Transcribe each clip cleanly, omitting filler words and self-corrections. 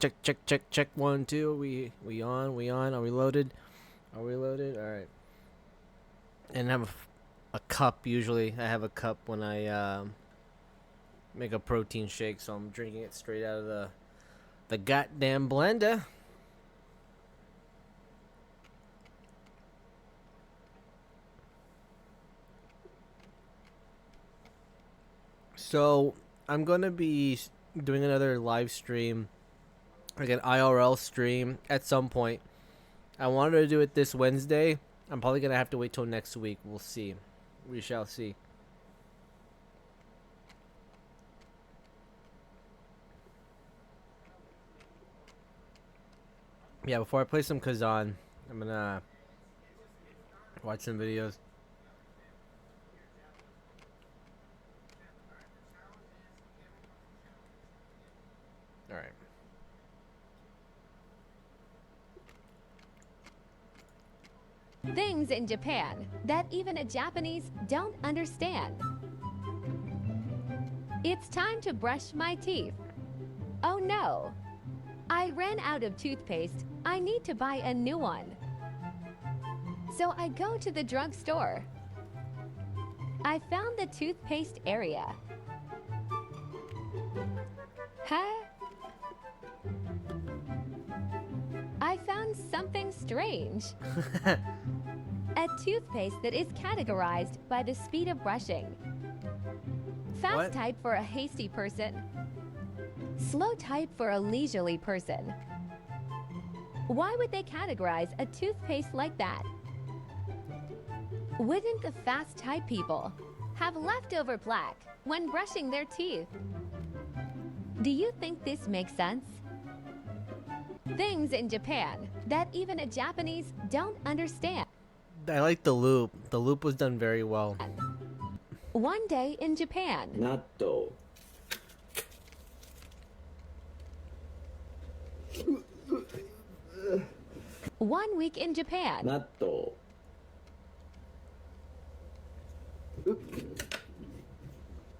Check 1 2. We on. Are we loaded? All right. And have a cup. Usually I have a cup when I make a protein shake, so I'm drinking it straight out of the goddamn blender. So I'm gonna be doing another live stream, like an IRL stream at some point. I wanted to do it this Wednesday. I'm probably gonna have to wait till next week. We'll see. We shall see. Yeah, before I play some Khazan, I'm gonna watch some videos. Alright. Things in Japan that even a Japanese don't understand. It's time to brush my teeth. Oh no! I ran out of toothpaste. I need to buy a new one. So I go to the drugstore. I found the toothpaste area. Huh? I found something strange. A toothpaste that is categorized by the speed of brushing. Fast What? type for a hasty person. Slow type for a leisurely person. Why would they categorize a toothpaste like that? Wouldn't the fast type people have leftover plaque when brushing their teeth? Do you think this makes sense? Things in Japan that even a Japanese don't understand. I like the loop. The loop was done very well. One day in Japan. 納豆 1 week in Japan. 納豆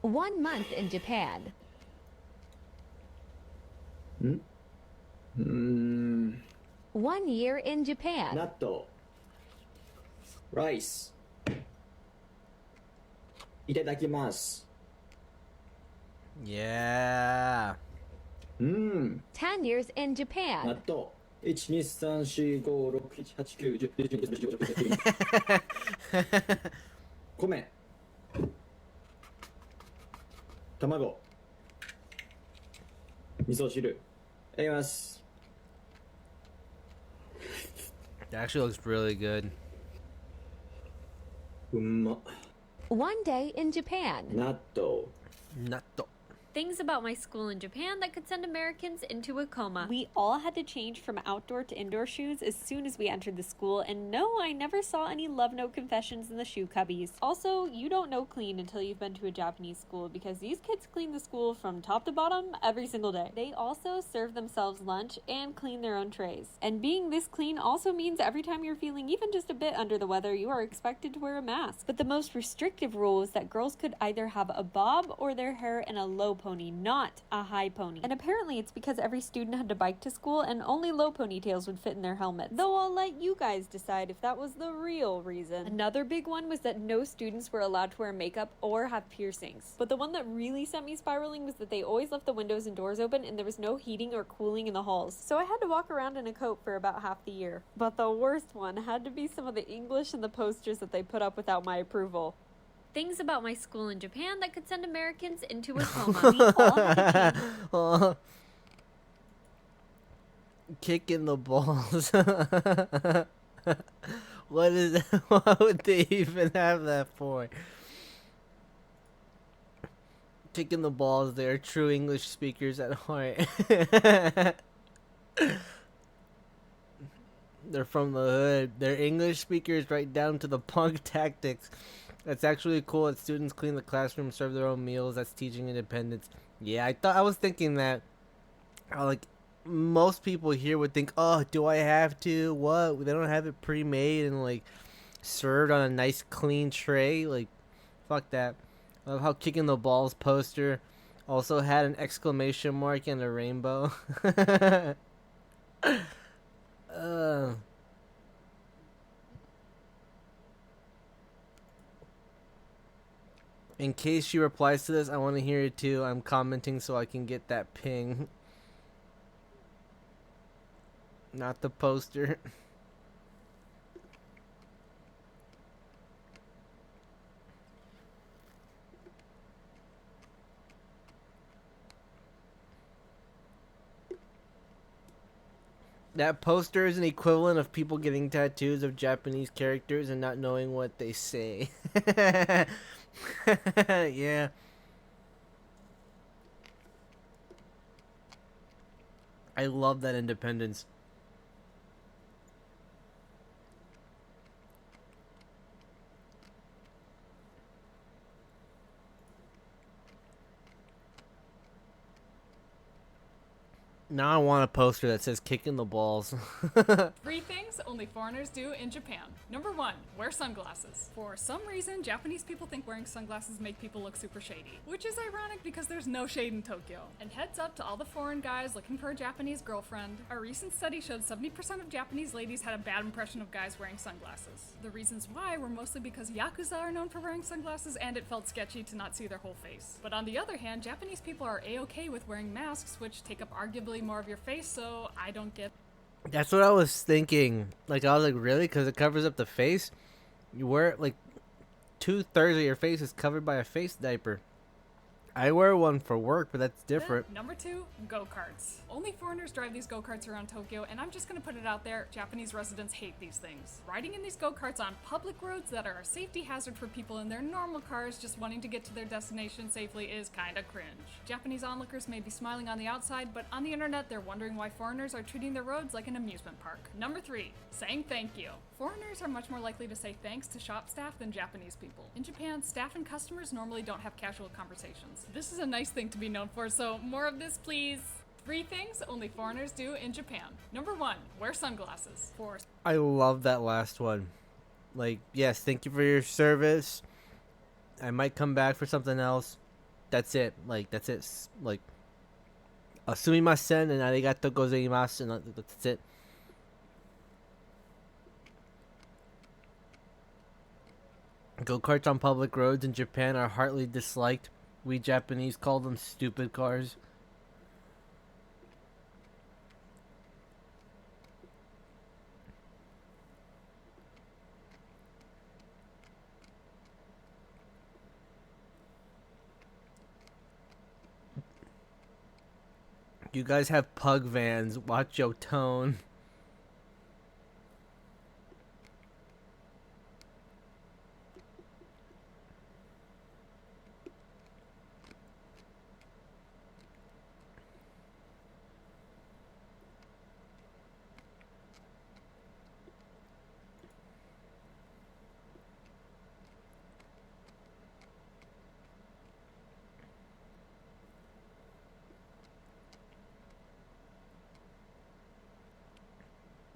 1 month in Japan. 1 year in Japan. 納豆 rice いただきます Yeah. 10 years in 納 Japan. 豆1234567891011121314151617181920米卵味噌汁いただきます It actually looks really good. うんま 1 day in Japan. 納豆 Natto. Things about my school in Japan that could send Americans into a coma. We all had to change from outdoor to indoor shoes as soon as we entered the school, and no, I never saw any love note confessions in the shoe cubbies. Also, you don't know clean until you've been to a Japanese school because these kids clean the school from top to bottom every single day. They also serve themselves lunch and clean their own trays. And being this clean also means every time you're feeling even just a bit under the weather, you are expected to wear a mask. But the most restrictive rule is that girls could either have a bob or their hair in a low pony, not a high pony. And apparently it's because every student had to bike to school and only low ponytails would fit in their helmets. Though I'll let you guys decide if that was the real reason. Another big one was that no students were allowed to wear makeup or have piercings. But the one that really sent me spiraling was that they always left the windows and doors open and there was no heating or cooling in the halls. So I had to walk around in a coat for about half the year. But the worst one had to be some of the English and the posters that they put up without my approval. Things about my school in Japan that could send Americans into a coma. We all had to change. Oh. Kicking the balls. What is that? Why would they even have that for? Kicking the balls, they are true English speakers at heart. They're from the hood. They're English speakers right down to the punk tactics. That's actually cool that students clean the classroom, serve their own meals. That's teaching independence. Yeah, I was thinking that, like, most people here would think, oh, do I have to? What? They don't have it pre-made and, like, served on a nice clean tray? Like, fuck that. I love how kicking the balls poster Also had an exclamation mark and a rainbow. uh, in case she replies to this, I want to hear it too. I'm commenting so I can get that ping. Not the poster. That poster is an equivalent of people getting tattoos of Japanese characters and not knowing what they say. Yeah. I love that independence. Now I want a poster that says kicking the balls. 3 things only foreigners do in Japan. Number 1, wear sunglasses. For some reason, Japanese people think wearing sunglasses make people look super shady, which is ironic because there's no shade in Tokyo. And heads up to all the foreign guys looking for a Japanese girlfriend. A recent study showed 70% of Japanese ladies had a bad impression of guys wearing sunglasses. The reasons why were mostly because Yakuza are known for wearing sunglasses and it felt sketchy to not see their whole face. But on the other hand, Japanese people are a-okay with wearing masks, which take up arguably more of your face, so I don't get. That's what I was thinking. Like, I was like, really? Because it covers up the face? You wear it, like, 2/3 of your face is covered by a face diaper. I wear one for work, but that's different. Number 2, go-karts. Only foreigners drive these go-karts around Tokyo, and I'm just gonna put it out there, Japanese residents hate these things. Riding in these go-karts on public roads that are a safety hazard for people in their normal cars just wanting to get to their destination safely is kinda cringe. Japanese onlookers may be smiling on the outside, but on the internet they're wondering why foreigners are treating their roads like an amusement park. Number 3, saying thank you. Foreigners are much more likely to say thanks to shop staff than Japanese people. In Japan, staff and customers normally don't have casual conversations. This is a nice thing to be known for, so more of this, please. 3 things only foreigners do in Japan. Number 1, wear sunglasses. I love that last one. Like, yes, thank you for your service. I might come back for something else. That's it. Like, that's it. Like, sumimasen and arigato gozaimasu, and that's it. Go-karts on public roads in Japan are heartily disliked. We Japanese call them stupid cars. You guys have pug vans. Watch your tone.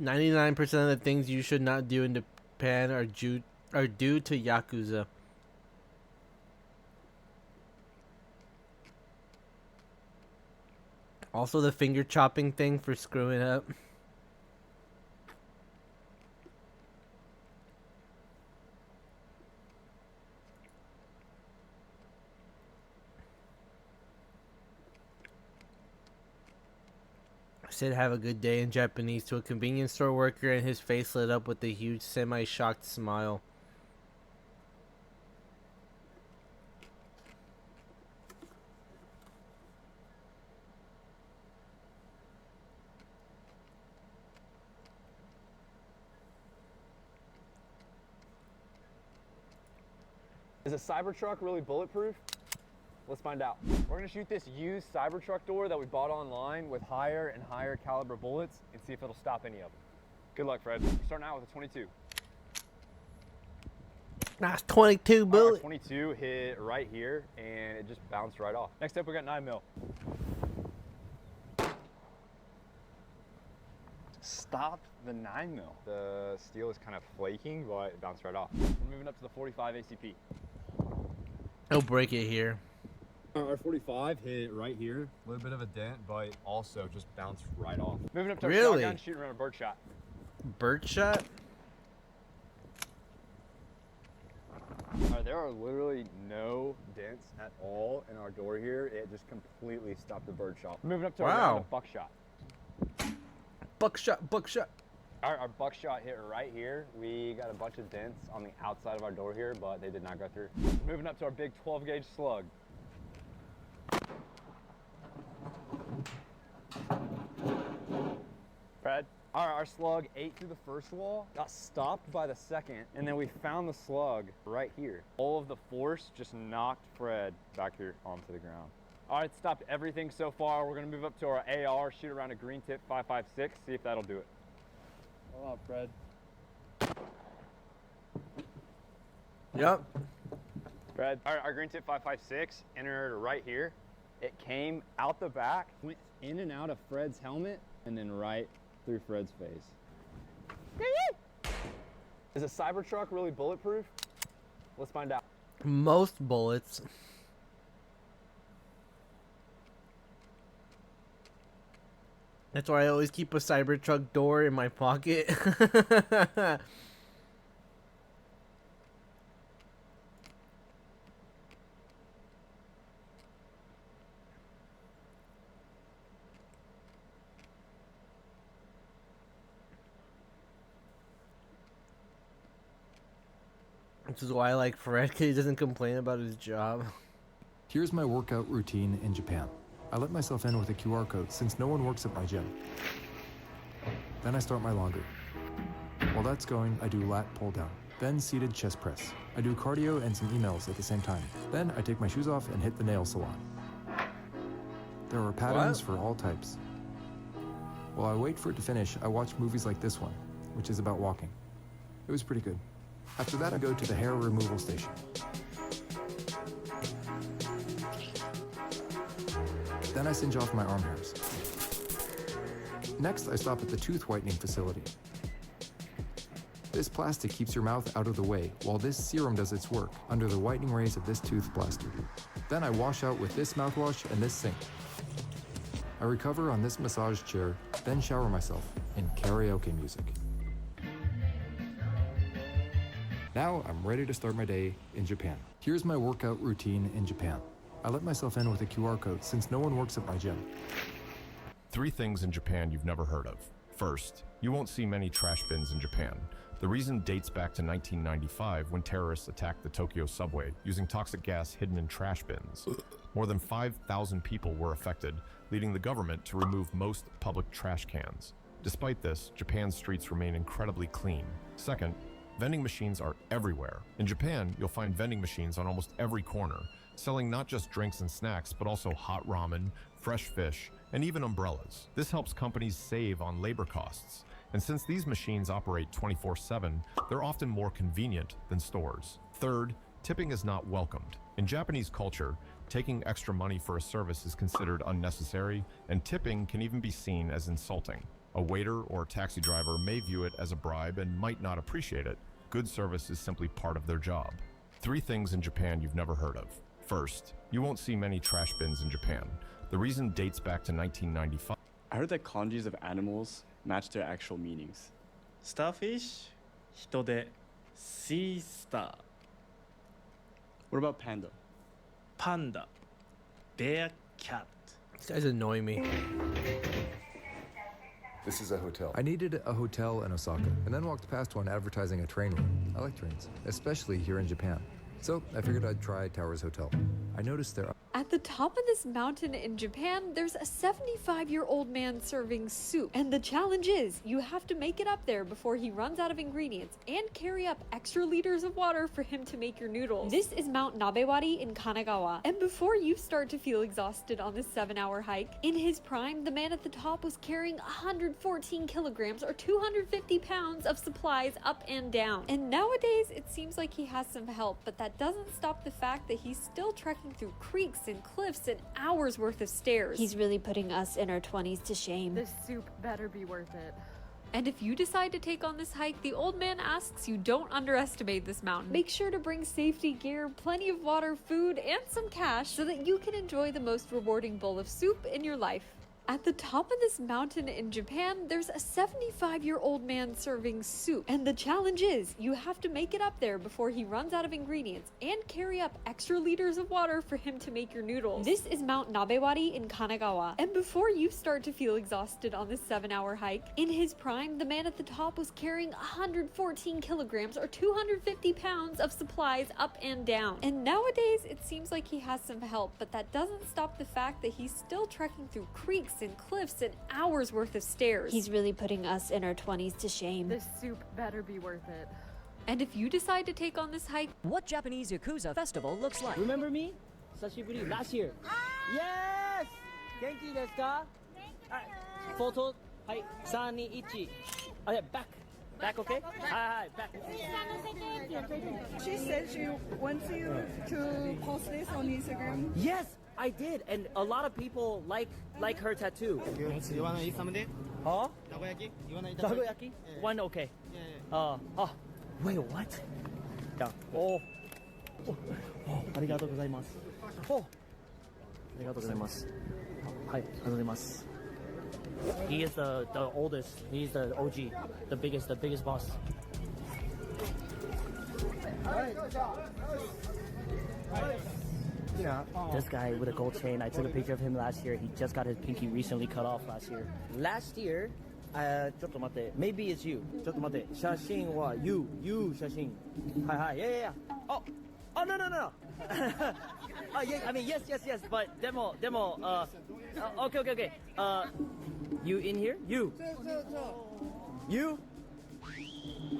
.99% of the things you should not do in Japan are due to Yakuza. Also the finger chopping thing for screwing up. Said have a good day in Japanese to a convenience store worker, and his face lit up with a huge semi-shocked smile. Is a Cybertruck really bulletproof? Let's find out. We're gonna shoot this used Cybertruck door that we bought online with higher and higher caliber bullets and see if it'll stop any of them. Good luck, Fred. We're starting out with a 22. Nice 22 bullet. 22 hit right here and it just bounced right off. Next up we got 9mm. Stopped the 9mm. The steel is kind of flaking, but it bounced right off. We're moving up to the 45 ACP. He'll break it here. Our 45 hit right here. A little bit of a dent, but also just bounced right off. Moving up to our Really? shotgun, shooting around a bird shot. Bird shot? There are literally no dents at all in our door here. It just completely stopped the bird shot. Moving up to our round of buckshot. Buckshot, buckshot. Our buckshot hit right here. We got a bunch of dents on the outside of our door here, but they did not go through. Moving up to our big 12 gauge slug. Fred? Our slug ate through the first wall, got stopped by the second, and then we found the slug right here. All of the force just knocked Fred back here onto the ground. All right, stopped everything so far. We're gonna move up to our AR, shoot around a green tip 5.56, see if that'll do it. Hold on, Fred. Yep. Fred, our green tip 5.56 entered right here. It came out the back, went in and out of Fred's helmet, and then right through Fred's face. Is a Cybertruck really bulletproof? Let's find out. Most bullets. That's why I always keep a Cybertruck door in my pocket. Which is why I like Fred, because he doesn't complain about his job. Here's my workout routine in Japan. I let myself in with a QR code since no one works at my gym. Then I start my laundry. While that's going, I do lat pull down, then seated chest press. I do cardio and some emails at the same time. Then I take my shoes off and hit the nail salon. There are patterns for all types. While I wait for it to finish, I watch movies like this one, which is about walking. It was pretty good. After that, I go to the hair removal station. Then I singe off my arm hairs. Next, I stop at the tooth whitening facility. This plastic keeps your mouth out of the way, while this serum does its work under the whitening rays of this tooth blaster. Then I wash out with this mouthwash and this sink. I recover on this massage chair, then shower myself in karaoke music. Now I'm ready to start my day in Japan. Here's my workout routine in Japan. I let myself in with a QR code since no one works at my gym. 3 things in Japan you've never heard of. First, you won't see many trash bins in Japan. The reason dates back to 1995 when terrorists attacked the Tokyo subway using toxic gas hidden in trash bins. More than 5,000 people were affected, leading the government to remove most public trash cans. Despite this, Japan's streets remain incredibly clean. Second, vending machines are everywhere. In Japan, you'll find vending machines on almost every corner, selling not just drinks and snacks, but also hot ramen, fresh fish, and even umbrellas. This helps companies save on labor costs. And since these machines operate 24/7, they're often more convenient than stores. Third, tipping is not welcomed. In Japanese culture, taking extra money for a service is considered unnecessary, and tipping can even be seen as insulting. A waiter or taxi driver may view it as a bribe and might not appreciate it. Good service is simply part of their job. 3 things in Japan you've never heard of. First, you won't see many trash bins in Japan. The reason dates back to 1995. I heard that kanjis of animals match their actual meanings. Starfish, hitode, sea star. What about panda? Panda, bear cat. These guys annoy me. This is a hotel. I needed a hotel in Osaka, and then walked past one advertising a train room. I like trains, especially here in Japan. So I figured I'd try Towers Hotel. I noticed there. At the top of this mountain in Japan, there's a 75-year-old man serving soup. And the challenge is, you have to make it up there before he runs out of ingredients and carry up extra liters of water for him to make your noodles. This is Mount Nabewari in Kanagawa. And before you start to feel exhausted on this 7-hour hike, in his prime, the man at the top was carrying 114 kilograms or 250 pounds of supplies up and down. And nowadays, it seems like he has some help, but that doesn't stop the fact that he's still trekking through creeks and cliffs and hours worth of stairs. He's really putting us in our 20s to shame. This soup better be worth it. And if you decide to take on this hike, the old man asks you don't underestimate this mountain. Make sure to bring safety gear, plenty of water, food, and some cash so that you can enjoy the most rewarding bowl of soup in your life. At the top of this mountain in Japan, there's a 75-year-old man serving soup. And the challenge is, you have to make it up there before he runs out of ingredients and carry up extra liters of water for him to make your noodles. This is Mount Nabewari in Kanagawa. And before you start to feel exhausted on this 7-hour hike, in his prime, the man at the top was carrying 114 kilograms or 250 pounds of supplies up and down. And nowadays, it seems like he has some help, but that doesn't stop the fact that he's still trekking through creeks and cliffs and hours worth of stairs. He's really putting us in our 20s to shame. This soup better be worth it. And if you decide to take on this hike, what Japanese Yakuza festival looks like? Remember me? Sashiburi, last year. Yes! Genki desu ka? Photo. Hi, 3, 2, 1. Oh yeah, back. Back, okay? Hi, back. She said she wants you to post this on Instagram. Yes, I did, and a lot of people like her tattoo. You wanna eat something? Huh? Takoyaki? You wanna eat Takoyaki? Yeah. One, okay. Yeah. Wait, what? Yeah. Oh. Arigatou gozaimasu. Oh. Arigatou gozaimasu. Hi, arigatou gozaimasu. He is the oldest. He's the OG, the biggest boss. This guy with a gold chain, I took a picture of him last year. He just got his pinky recently cut off last year. Last year, ちょっと待って, maybe it's you. ちょっと待って, 写真は you 写真. Hi, yeah. Oh, no. Yeah, I mean, yes, but demo, okay. You in here? You?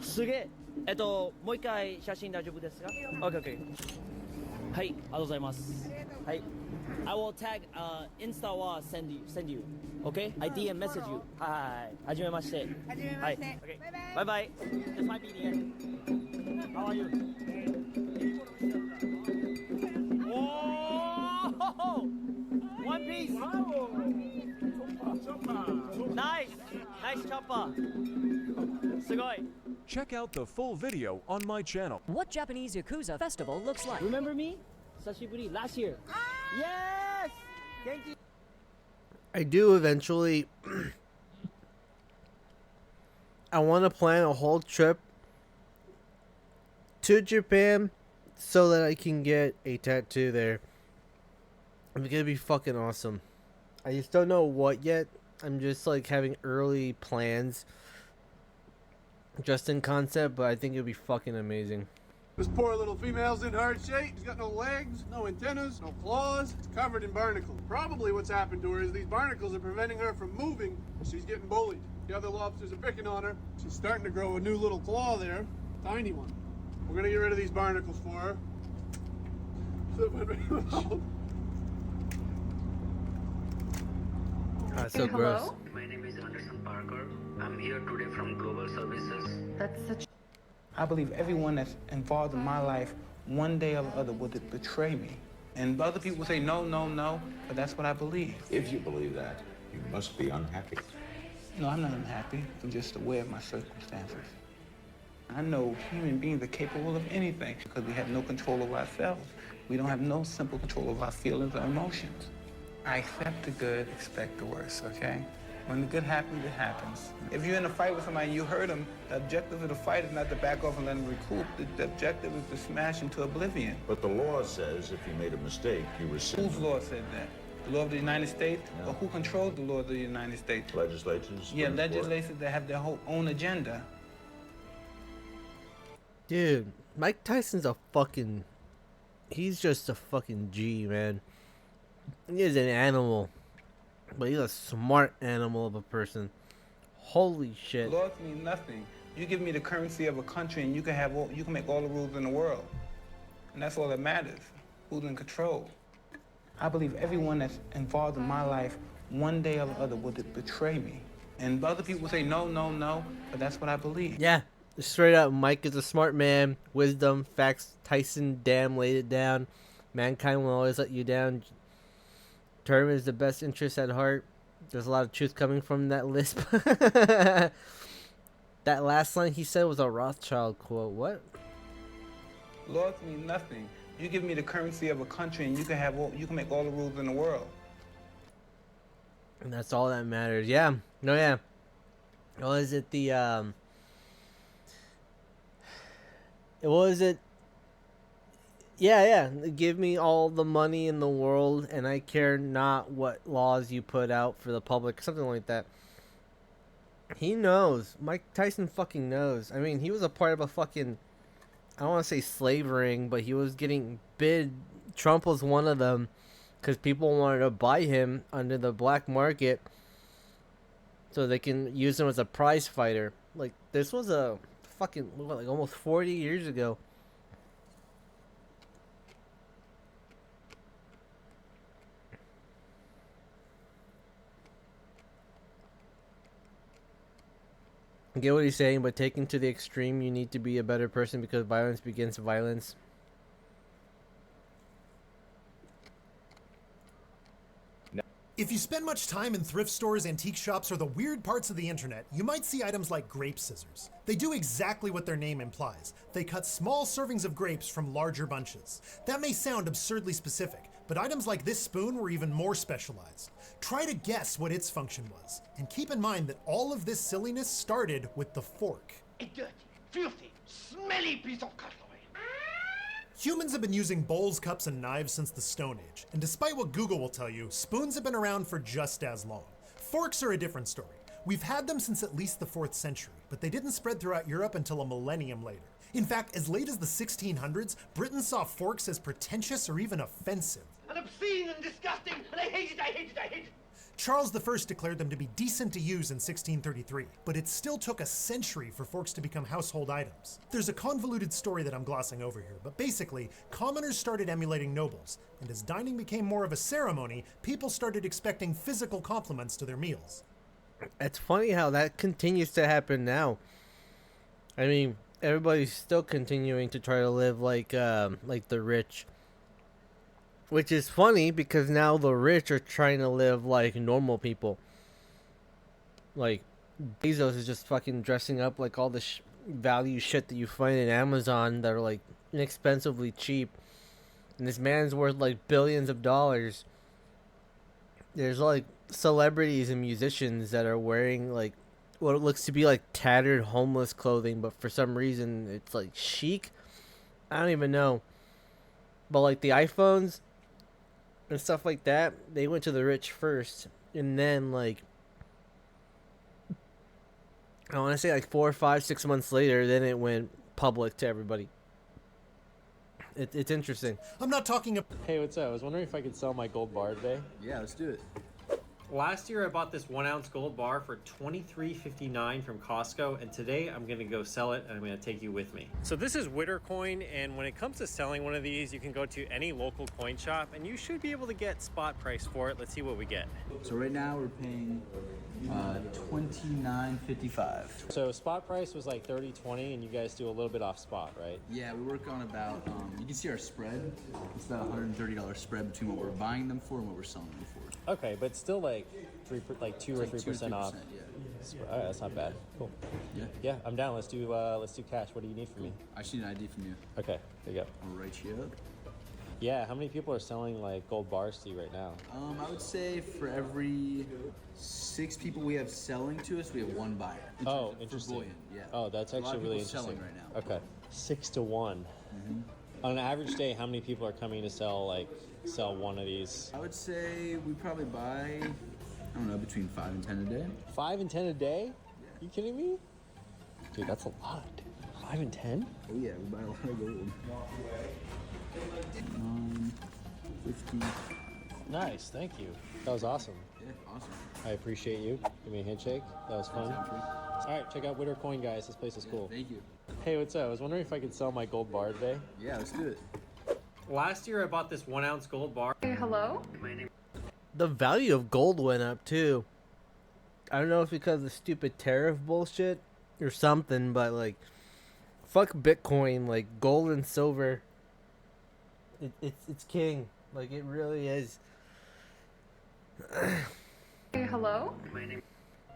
すげえ。もう一回写真大丈夫ですか? Okay. はい、ありがとうございます。はい。I will tag, Insta は send you. Okay? I DM message you. はい。はじめまして。はい。Okay. Bye bye. This might be the end. How are you? Whoa! One piece. Nice chopper. すごい. Check out the full video on my channel. What Japanese Yakuza festival looks like? Remember me? Sashiburi, last year. Yes! Genki. I do eventually. I want to plan a whole trip to Japan so that I can get a tattoo there. It's gonna be fucking awesome. I just don't know what yet. I'm just like having early plans. Just in concept, but I think it'd be fucking amazing. This poor little female's in hard shape. She's got no legs, no antennas, no claws. It's covered in barnacles. Probably what's happened to her is these barnacles are preventing her from moving. She's getting bullied. The other lobsters are picking on her. She's starting to grow a new little claw there. Tiny one. We're gonna get rid of these barnacles for her. That's so gross. My name is Anderson Parker. I'm here today from Global Services. That's such. I believe everyone that's involved in my life, one day or the other, will betray me. And other people say no, but that's what I believe. If you believe that, you must be unhappy. No, I'm not unhappy. I'm just aware of my circumstances. I know human beings are capable of anything because we have no control over ourselves. We don't have no simple control over our feelings or emotions. I accept the good, expect the worst, okay? When the good happens, it happens. If you're in a fight with somebody and you hurt them, the objective of the fight is not to back off and let them recoup. The objective is to smash into oblivion. But the law says if you made a mistake, you were sinful. Whose law said that? The law of the United States? No. Or who controls the law of the United States? Legislatures. Yeah, legislators that have their own agenda. Dude, Mike Tyson's a fucking... He's just a fucking G, man. He is an animal. But he's a smart animal of a person. Holy shit. Laws mean nothing. You give me the currency of a country and you can make all the rules in the world. And that's all that matters. Who's in control? I believe everyone that's involved in my life, one day or the other, will betray me. And other people say no, but that's what I believe. Yeah, straight up, Mike is a smart man. Wisdom, facts, Tyson, damn, laid it down. Mankind will always let you down. Term is the best interest at heart. There's a lot of truth coming from that lisp. That last line he said was a Rothschild quote. What? Laws mean nothing. You give me the currency of a country, and you can make all the rules in the world. And that's all that matters. Yeah. No, yeah. What was it? What was it? Yeah. Give me all the money in the world, and I care not what laws you put out for the public. Something like that. He knows. Mike Tyson fucking knows. I mean, he was a part of a fucking, I don't want to say slave ring, but he was getting bid. Trump was one of them because people wanted to buy him under the black market so they can use him as a prize fighter. Like, this was a fucking, like, almost 40 years ago. I get what he's saying, but taken to the extreme, you need to be a better person because violence begins violence. If you spend much time in thrift stores, antique shops, or the weird parts of the internet, you might see items like grape scissors. They do exactly what their name implies. They cut small servings of grapes from larger bunches. That may sound absurdly specific, but items like this spoon were even more specialized. Try to guess what its function was, and keep in mind that all of this silliness started with the fork. A dirty, filthy, smelly piece of cutlery. Humans have been using bowls, cups, and knives since the Stone Age, and despite what Google will tell you, spoons have been around for just as long. Forks are a different story. We've had them since at least the 4th century, but they didn't spread throughout Europe until a millennium later. In fact, as late as the 1600s, Britain saw forks as pretentious or even offensive. And obscene and disgusting, and I hate it, I hate it, I hate it. Charles I declared them to be decent to use in 1633, but it still took a century for forks to become household items. There's a convoluted story that I'm glossing over here, but basically, commoners started emulating nobles, and as dining became more of a ceremony, people started expecting physical compliments to their meals. It's funny how that continues to happen now. I mean, everybody's still continuing to try to live like the rich. Which is funny because now the rich are trying to live like normal people. Like, Bezos is just fucking dressing up like all the value shit that you find in Amazon that are like inexpensively cheap. And this man's worth like billions of dollars. There's like celebrities and musicians that are wearing like what looks to be like tattered homeless clothing, but for some reason it's like chic. I don't even know. But like the iPhones and stuff like that, they went to the rich first, and then like I want to say like 4, 5, 6 months later, then it went public to everybody. It's interesting. I'm not talking about. Hey, what's up? I was wondering if I could sell my gold bar today. Yeah, let's do it. Last year I bought this 1 ounce gold bar for $23.59 from Costco, and today I'm gonna go sell it and I'm gonna take you with me. So this is Witter Coin, and when it comes to selling one of these, you can go to any local coin shop and you should be able to get spot price for it. Let's see what we get. So right now we're paying $29.55. So spot price was like $30.20, and you guys do a little bit off spot, right? Yeah, we work on about, you can see our spread. It's about a $130 spread between what we're buying them for and what we're selling them for. Okay, but still like 2 or 3% off. Yeah. All right, that's not bad. Cool. Yeah. Yeah, I'm down. Let's do cash. What do you need from me? I just need an ID from you. Okay, there you go. I'll write you up. Yeah, how many people are selling like gold bars to you right now? I would say for every 6 people we have selling to us, we have 1 buyer. Oh, interesting. Bullion, yeah. Oh, that's actually really interesting. Selling right now. Okay, 6 to 1. Mm-hmm. On an average day, how many people are coming to sell one of these? I would say we probably buy, I don't know, between 5 and 10 a day. 5 and 10 a day? You kidding me? Dude, that's a lot. 5 and 10? Oh yeah, we buy a lot of gold. 50. Nice, thank you. That was awesome. Yeah, awesome. I appreciate you. Give me a handshake. That was fun. All right, check out Witter Coin, guys. This place is cool. Thank you. Hey, what's up? I was wondering if I could sell my gold bar today. Yeah, let's do it. Last year I bought this 1 ounce gold bar. Hey, hello? The value of gold went up too. I don't know if it's because of stupid tariff bullshit or something, but like, fuck Bitcoin. Like, gold and silver, it's king. Like, it really is. Hey, hello?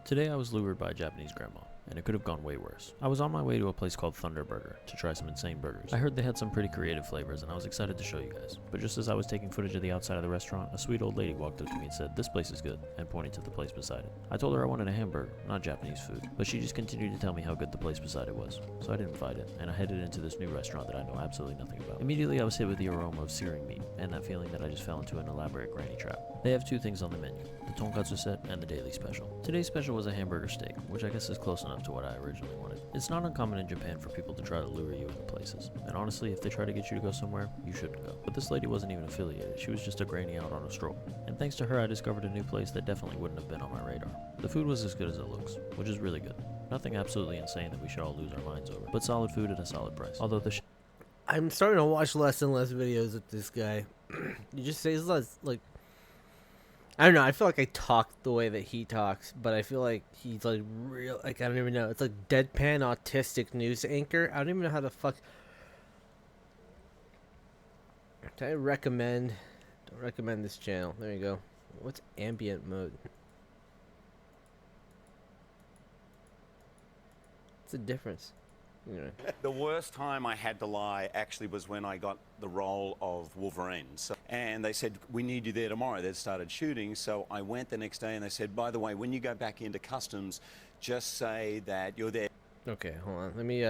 Today I was lured by a Japanese grandma, and it could have gone way worse. I was on my way to a place called Thunder Burger to try some insane burgers. I heard they had some pretty creative flavors, and I was excited to show you guys. But just as I was taking footage of the outside of the restaurant, a sweet old lady walked up to me and said, "This place is good," and pointed to the place beside it. I told her I wanted a hamburger, not Japanese food, but she just continued to tell me how good the place beside it was. So I didn't fight it, and I headed into this new restaurant that I know absolutely nothing about. Immediately I was hit with the aroma of searing meat, and that feeling that I just fell into an elaborate granny trap. They have two things on the menu, the tonkatsu set and the daily special. Today's special was a hamburger steak, which I guess is close enough to what I originally wanted. It's not uncommon in Japan for people to try to lure you into places, and honestly, if they try to get you to go somewhere, you shouldn't go. But this lady wasn't even affiliated, she was just a granny out on a stroll. And thanks to her, I discovered a new place that definitely wouldn't have been on my radar. The food was as good as it looks, which is really good. Nothing absolutely insane that we should all lose our minds over, but solid food at a solid price. Although the I'm starting to watch less and less videos with this guy. He just says less, like, I don't know, I feel like I talk the way that he talks, but I feel like he's like real, like, I don't even know, it's like deadpan autistic news anchor. I don't even know how to fuck. Don't recommend this channel. There you go. What's ambient mode? What's the difference? Anyway. The worst time I had to lie actually was when I got the role of Wolverine. And they said, "We need you there tomorrow." They'd started shooting, so I went the next day and they said, "By the way, when you go back into customs, just say that you're there." Okay, hold on. Let me,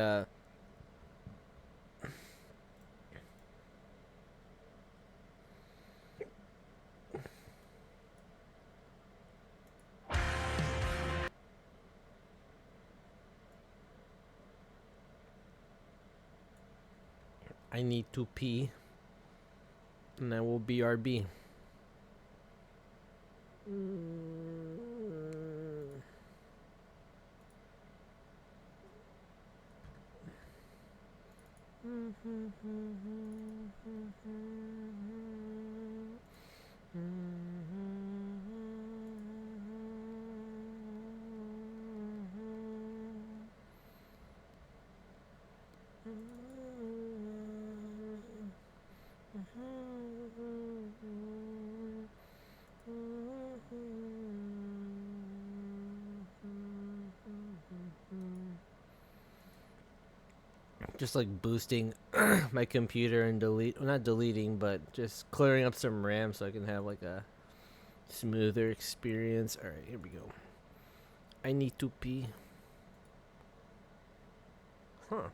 I need to pee, and I will BRB. Just like boosting my computer and not deleting, but just clearing up some RAM so I can have like a smoother experience. All right, here we go. I need to pee. Huh.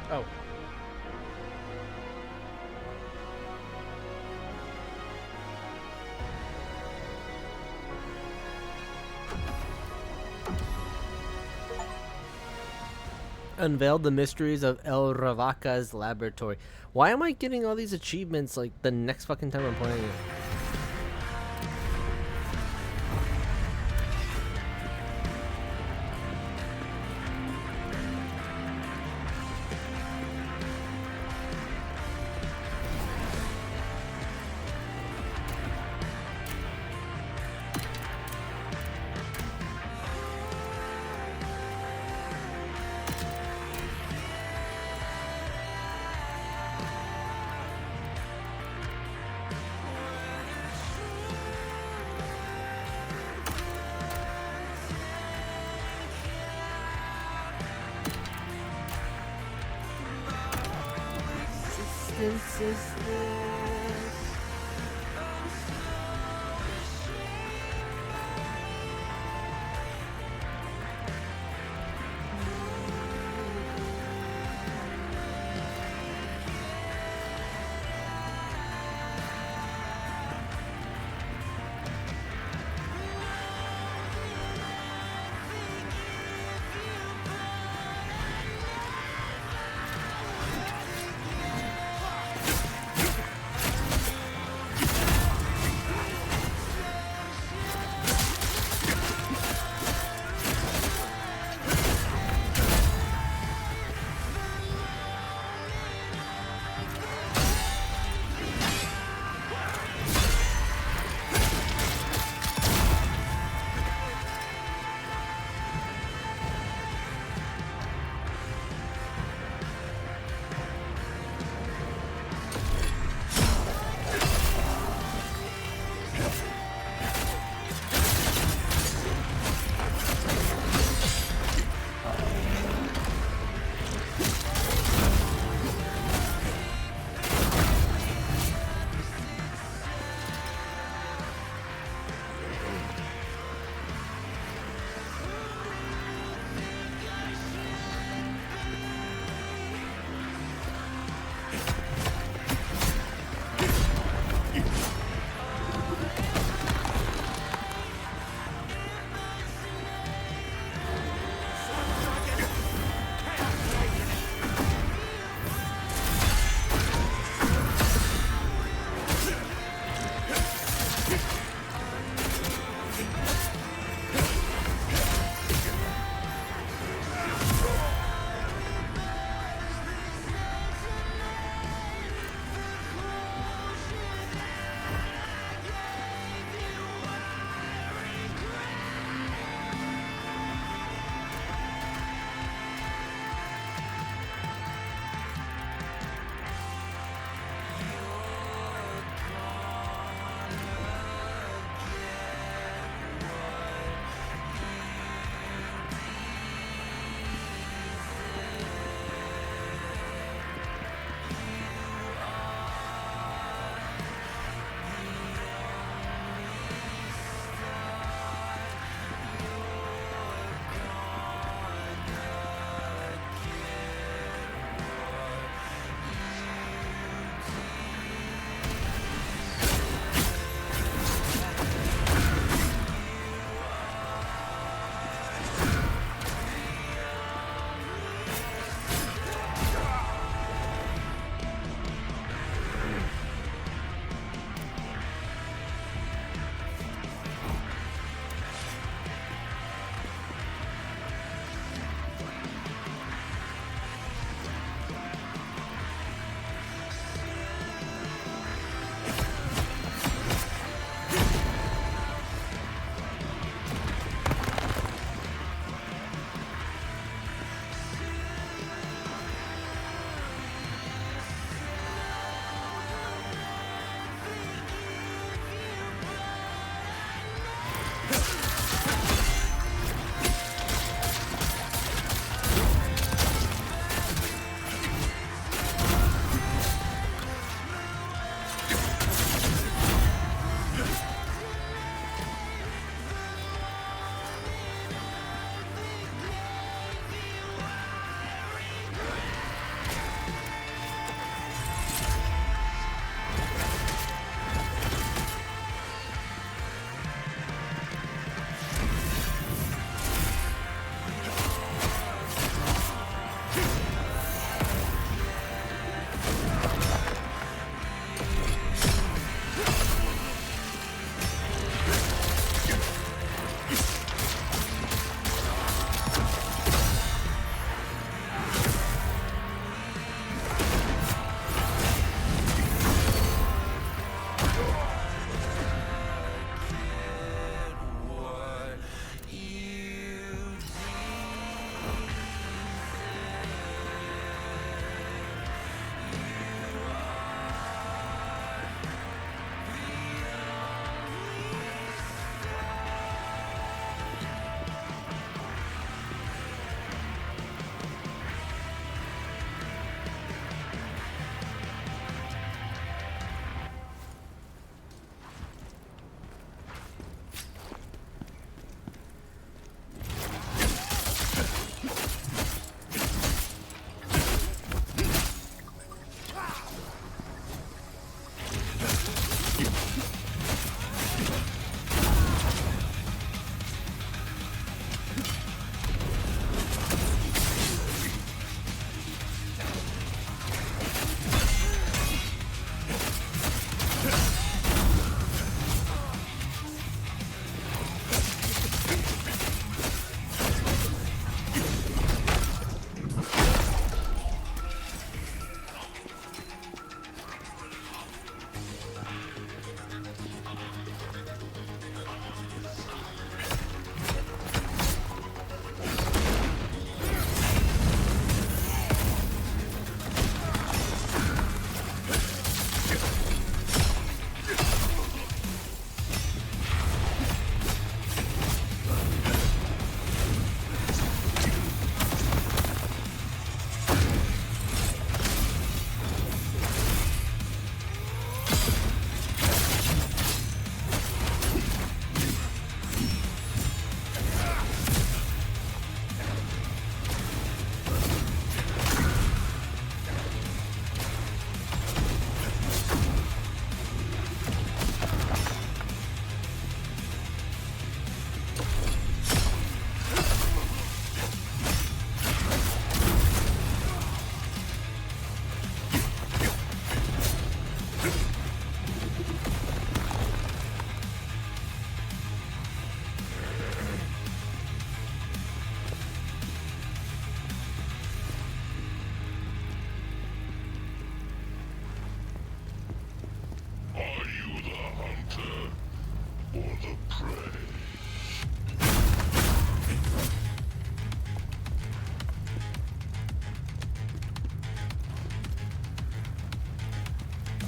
Oh. Unveiled the mysteries of El Ravaka's laboratory. Why am I getting all these achievements like the next fucking time I'm playing it? This is this.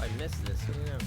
I missed this. Who knows?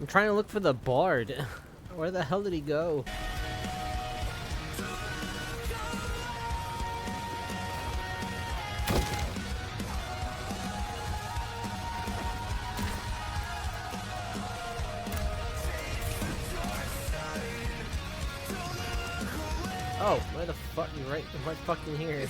I'm trying to look for the bard. Where the hell did he go? Oh, where the fuck? You're right fucking here.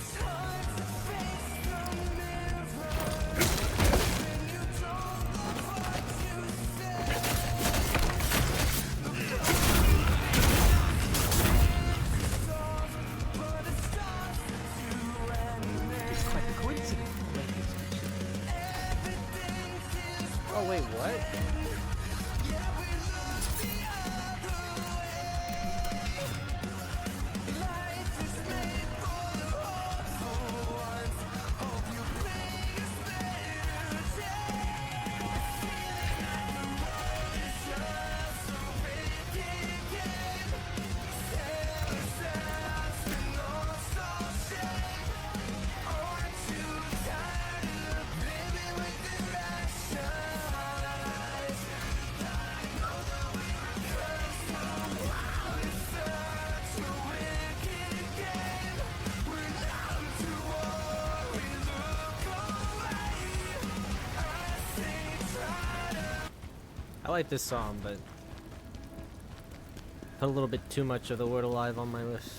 Oh wait, what? I like this song, but put a little bit too much of the word alive on my list.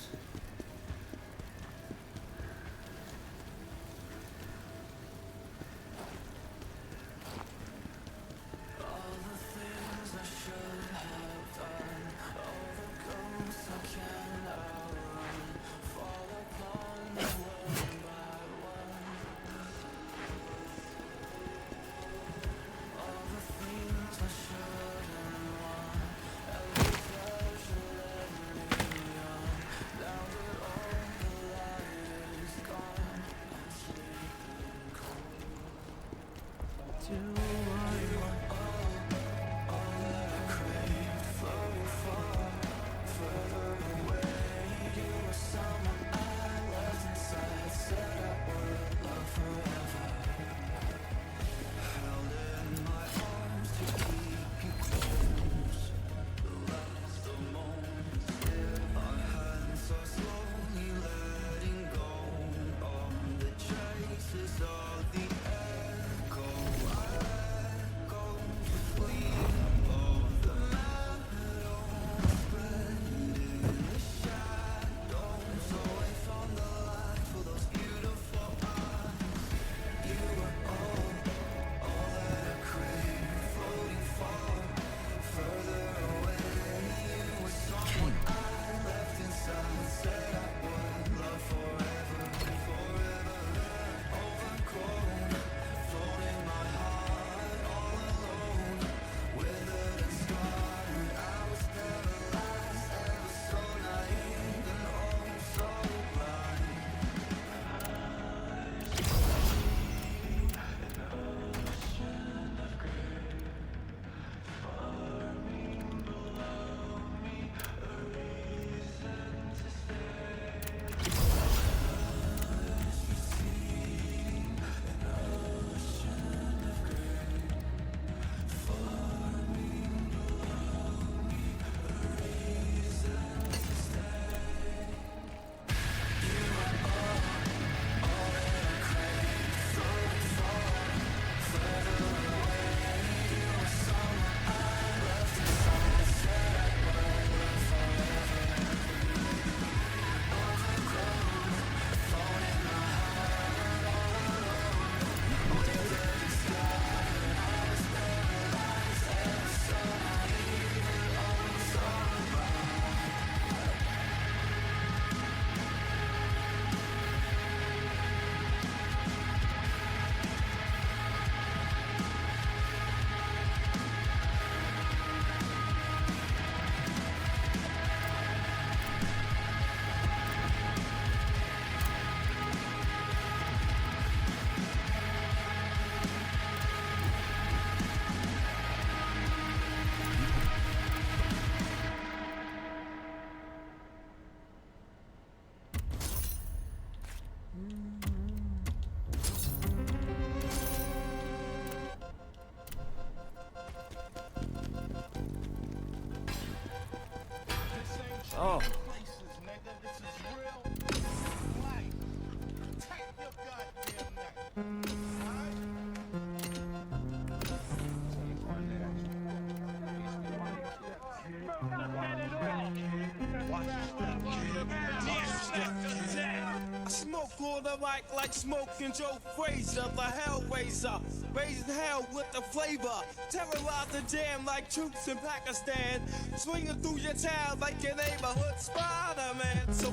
I smoke on the mic like smoking Joe Frazier, the Hellraiser, raising hell with the flavor, terrorize the jam like troops in Pakistan, swinging through your town like your neighborhood Spider-Man. So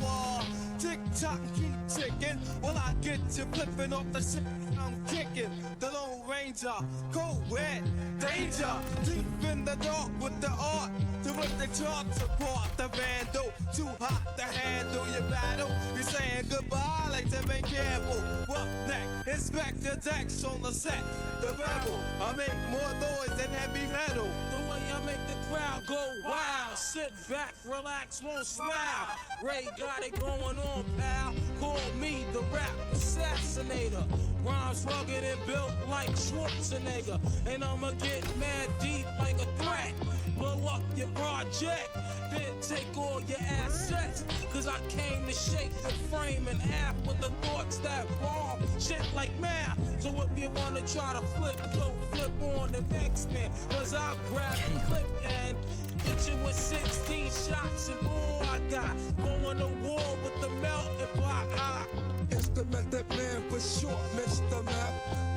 tick tock, keep ticking, while I get you flipping off the shit I'm kicking. The Lone Ranger, cold red, danger, deep in the dark with the art. To rip the charts apart, the vandal, too hot to handle your battle. You're saying goodbye, like to be careful. What next? Inspector Dex on the set. The rebel, I make more noise than heavy metal. The way I make the crowd go wild. Sit back, relax, won't smile. Ray got it going on, pal. Call me the rap assassinator. Rhymes rugged and built like Schwarzenegger. And I'ma get mad deep like a threat. Blow up your project, then take all your assets. Cause I came to shake the frame in half with the thoughts that bomb shit like math. So if you wanna try to flip, go flip on the next man. Cause I'll grab the clip and hit you with 16 shots and all I got. Going to war with the melting pot. It's the method man for short, Mr. Map.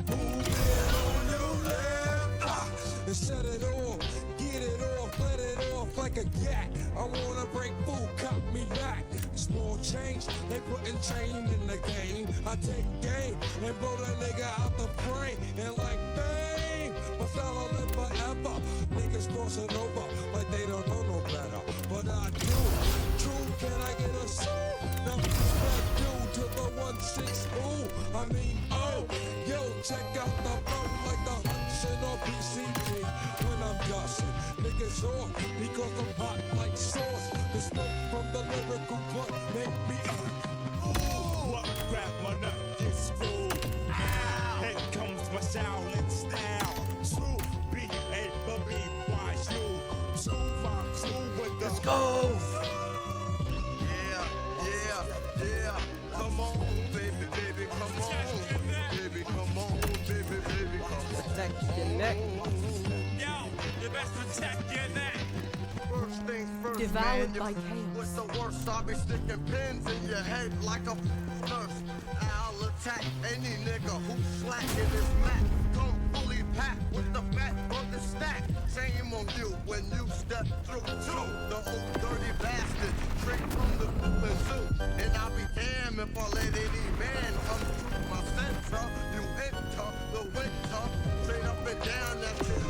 Move it on your left, and set it off. Get it off, let it off like a gat. I wanna break food, cop me back. Small change, they putting chain in the game. I take game and blow the nigga out the frame. And like bang, my style live forever. Niggas crossing over like they don't know no better. But I do. True, can I get a soul? Now respect due to the 1-6. Ooh, I mean, oh, yo, check out the flow like the Hudson or BCG. When I'm gushing, niggas off because I'm hot like sauce. The smoke from the lyrical blunt make me what grab my nut, this fool. Here comes my Shaolin style. True, B-A-B-Y, true. True, my true with the. Let's go! Yeah. Come on, baby, come on. Baby, come on, baby, come on. Protect your neck. You best protect your neck. First things first, Devoured man, by you chaos. with the worst, I'll be sticking pins in your head like a nurse. I'll attack any nigga who's slacking his mat. Come fully packed with the fat on the stack. Shame on you when you step through the old dirty bastard straight from the flippin' zoo. And I'll be damned if I let any man come through my center. You enter the winter straight up and down that shit.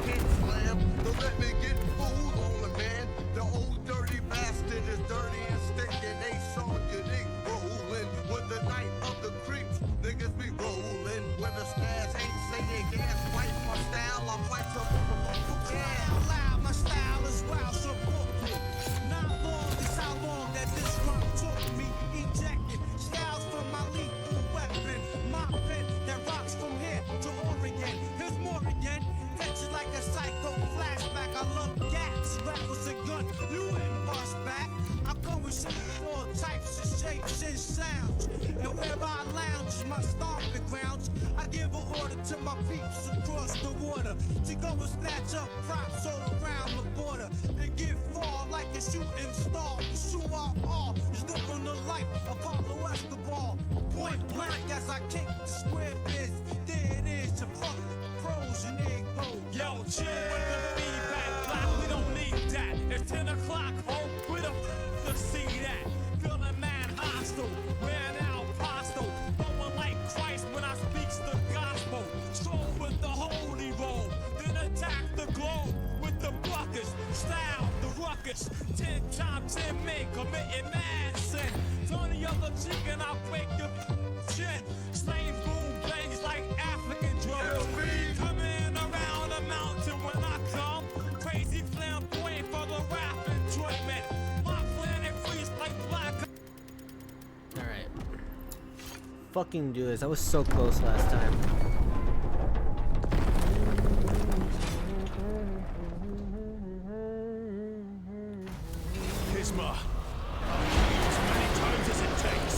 Can't slam, don't let me get fooled on the man. The old dirty bastard is dirty and stinking. They saw you, they rolling with the night of the creeps. Niggas be rolling when the stairs ain't saying gas. Wipe my style, I wipe the yeah. Loud, my style is wild, so book me. Not long is how long that this run took me. Ejected styles from my lethal weapon. My pen that rocks from here to Oregon. Here's more again. Catch like a psycho flashback. I love gas, rattles and gun. You ain't bust back. I go with all types of shapes and sounds. And where I lounge is my stomping grounds. I give an order to my peeps across the water to go and snatch up props all around the border. And get far like a shooting star. Shoot all is looking the light Apollo Escobar. Point blank as I kick the square biz. There it is to fuck pros and egos. Yo, chill with the feedback block. We don't need that. It's 10 o'clock home. We don't to see that. Feeling mad hostile. Man out hostile. Going like Christ when I speaks the gospel. Stroll with the holy roll. Then attack the globe with the buckets. Style the ruckus. 10 times 10 men committing mad sin. Turn the other cheek and I'll break your chin. Slaying boom bangs like African drums. Coming around the mountain when I come. Crazy flamboyant for the rap enjoyment. My planet freeze like black. Alright. Fucking do this. I was so close last time. Pisma. As many times as it takes.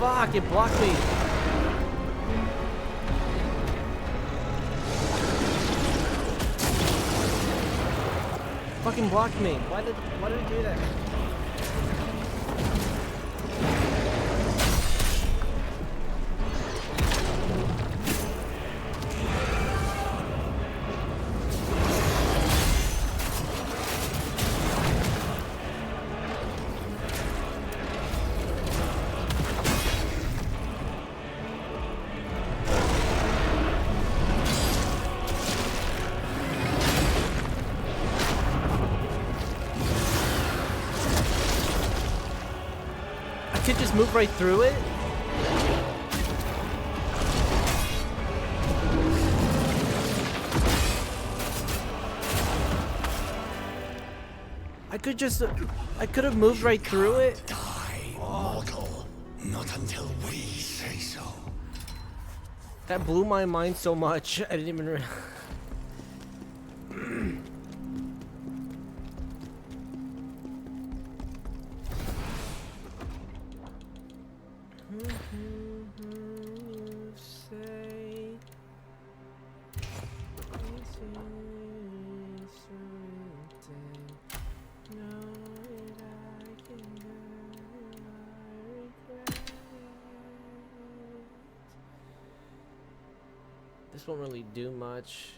Fuck, it blocked me. Fucking blocked me. Why did it do that? I could just move right through it? I could have moved right through it. Mortal, not until we say so. That blew my mind so much. I didn't even realize. This won't really do much.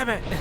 Damn it!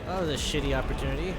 That was a shitty opportunity.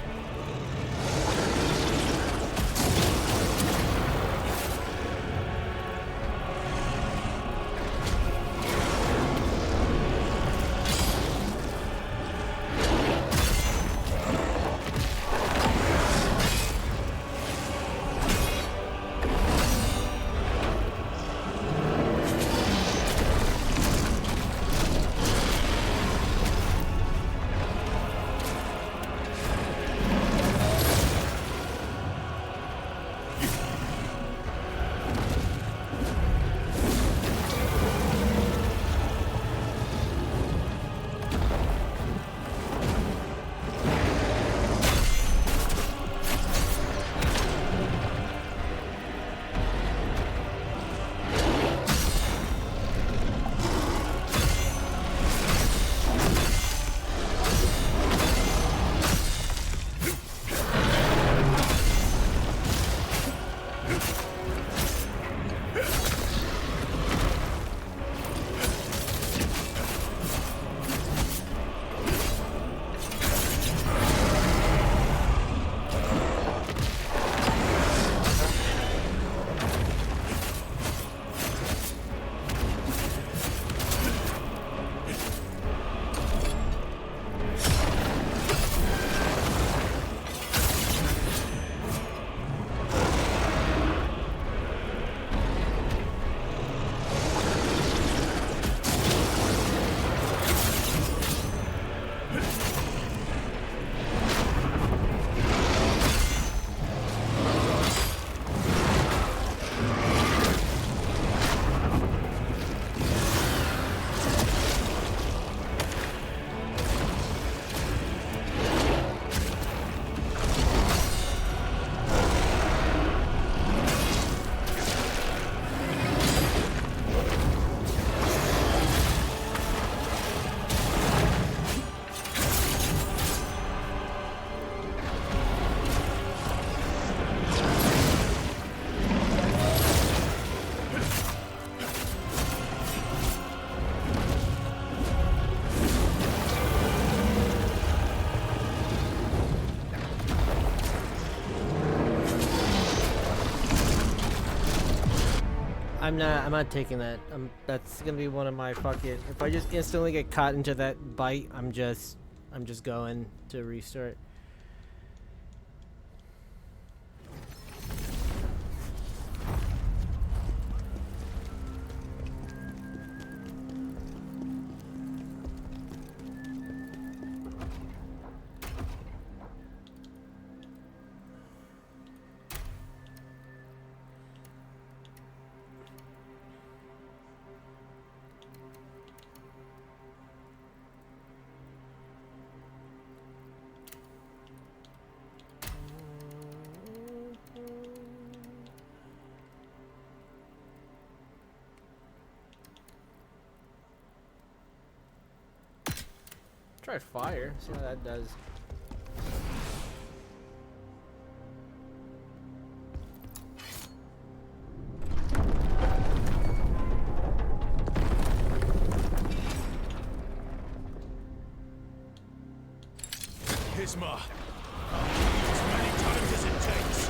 I'm not taking that. That's gonna be one of my fucking. If I just instantly get caught into that bite, I'm just going to restart. Try fire, see how that does. Pisma, as many times as it takes.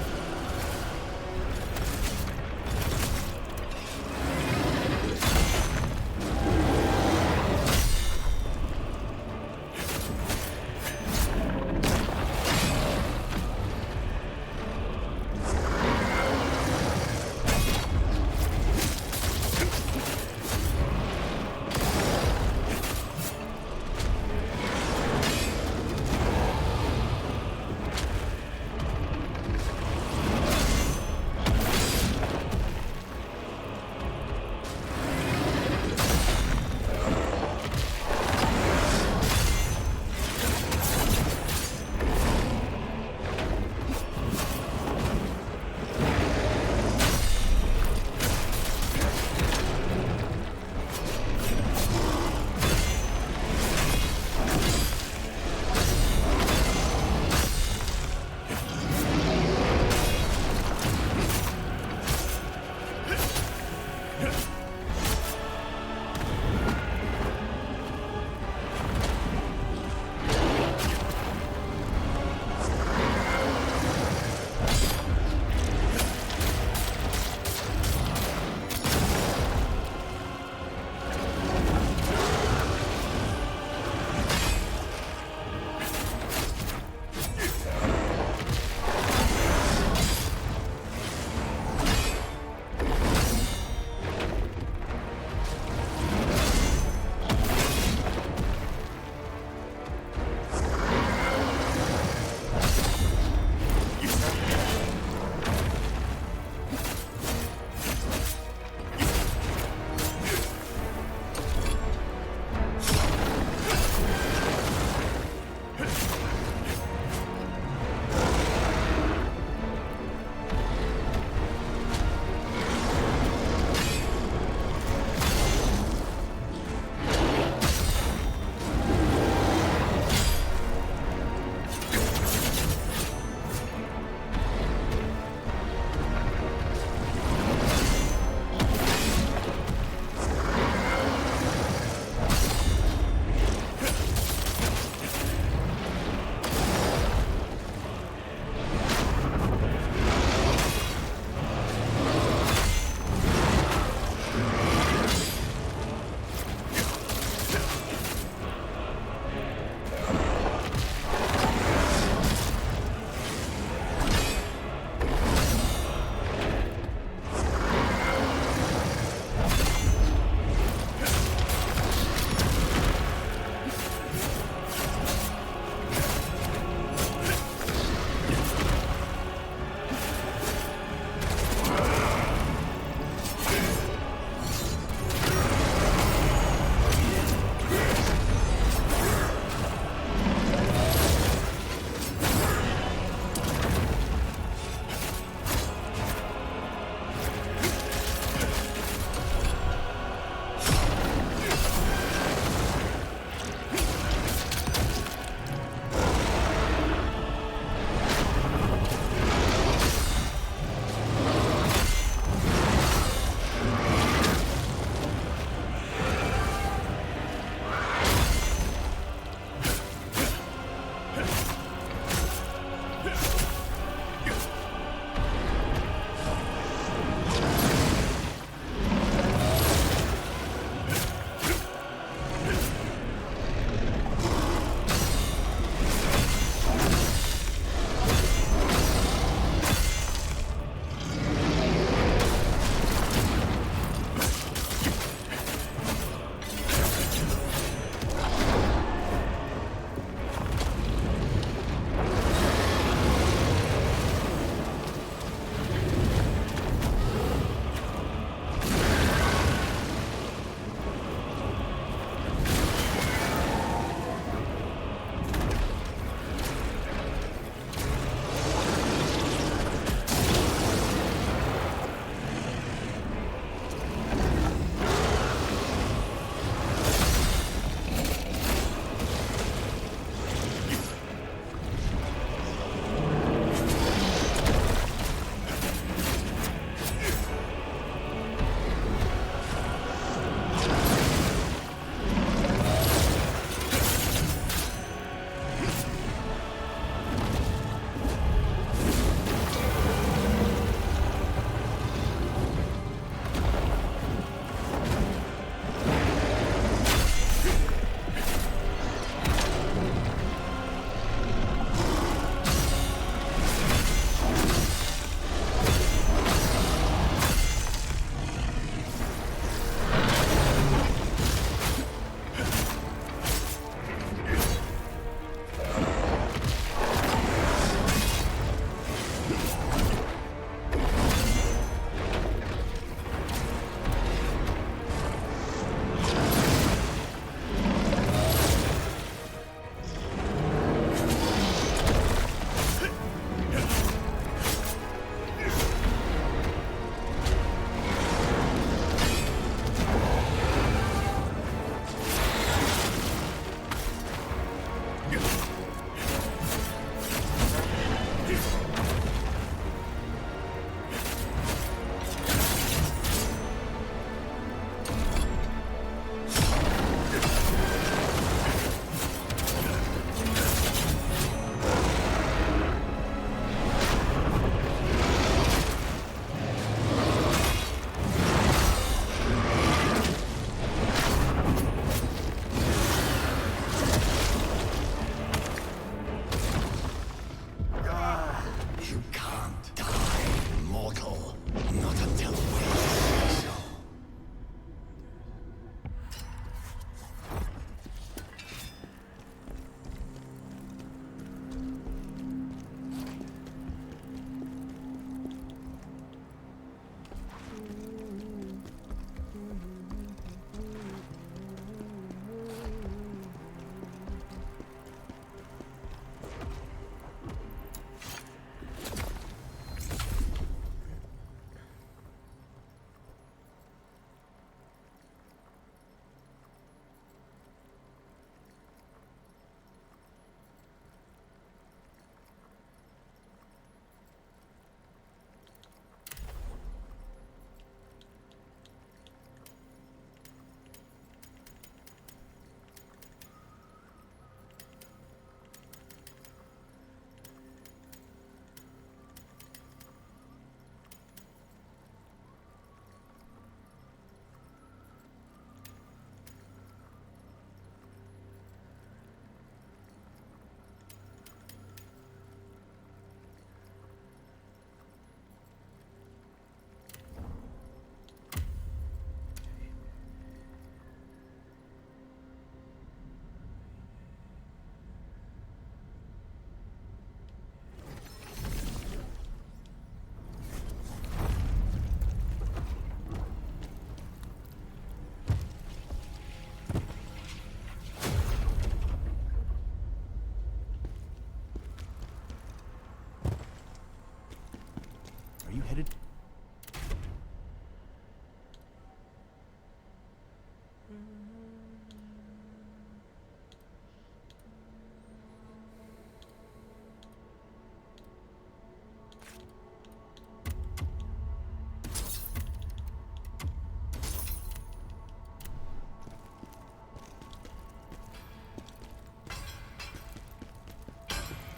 you headed?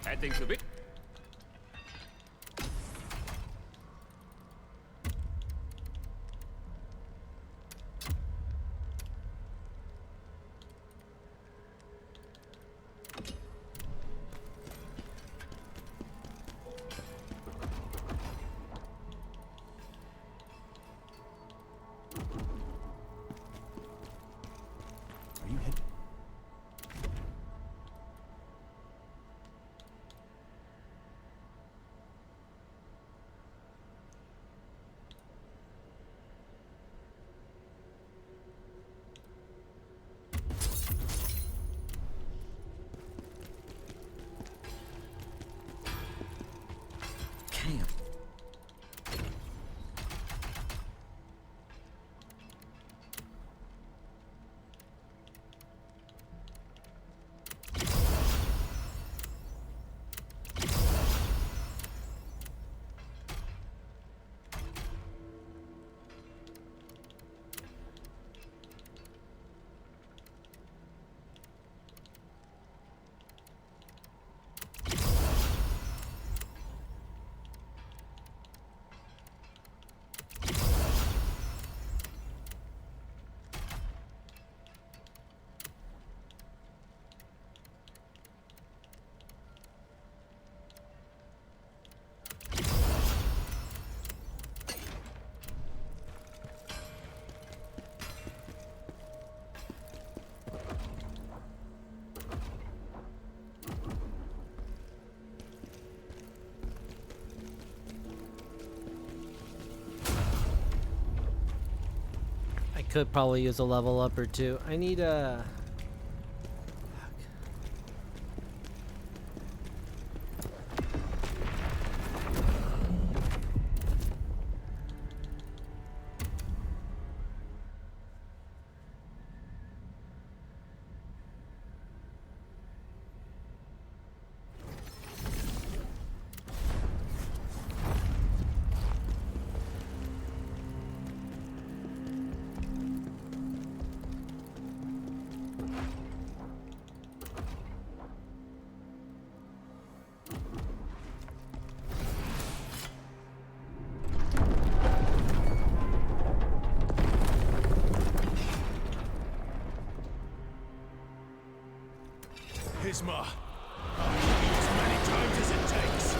Heading to bit. Are you headed? I could probably use a level up or two. I need a... Pisma. I'll kill you as many times as it takes.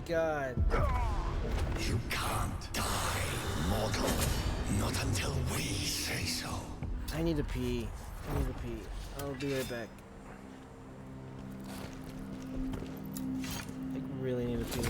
god. You can't die, mortal. Not until we say so. I need to pee. I need to pee. I'll be right back. I really need to pee.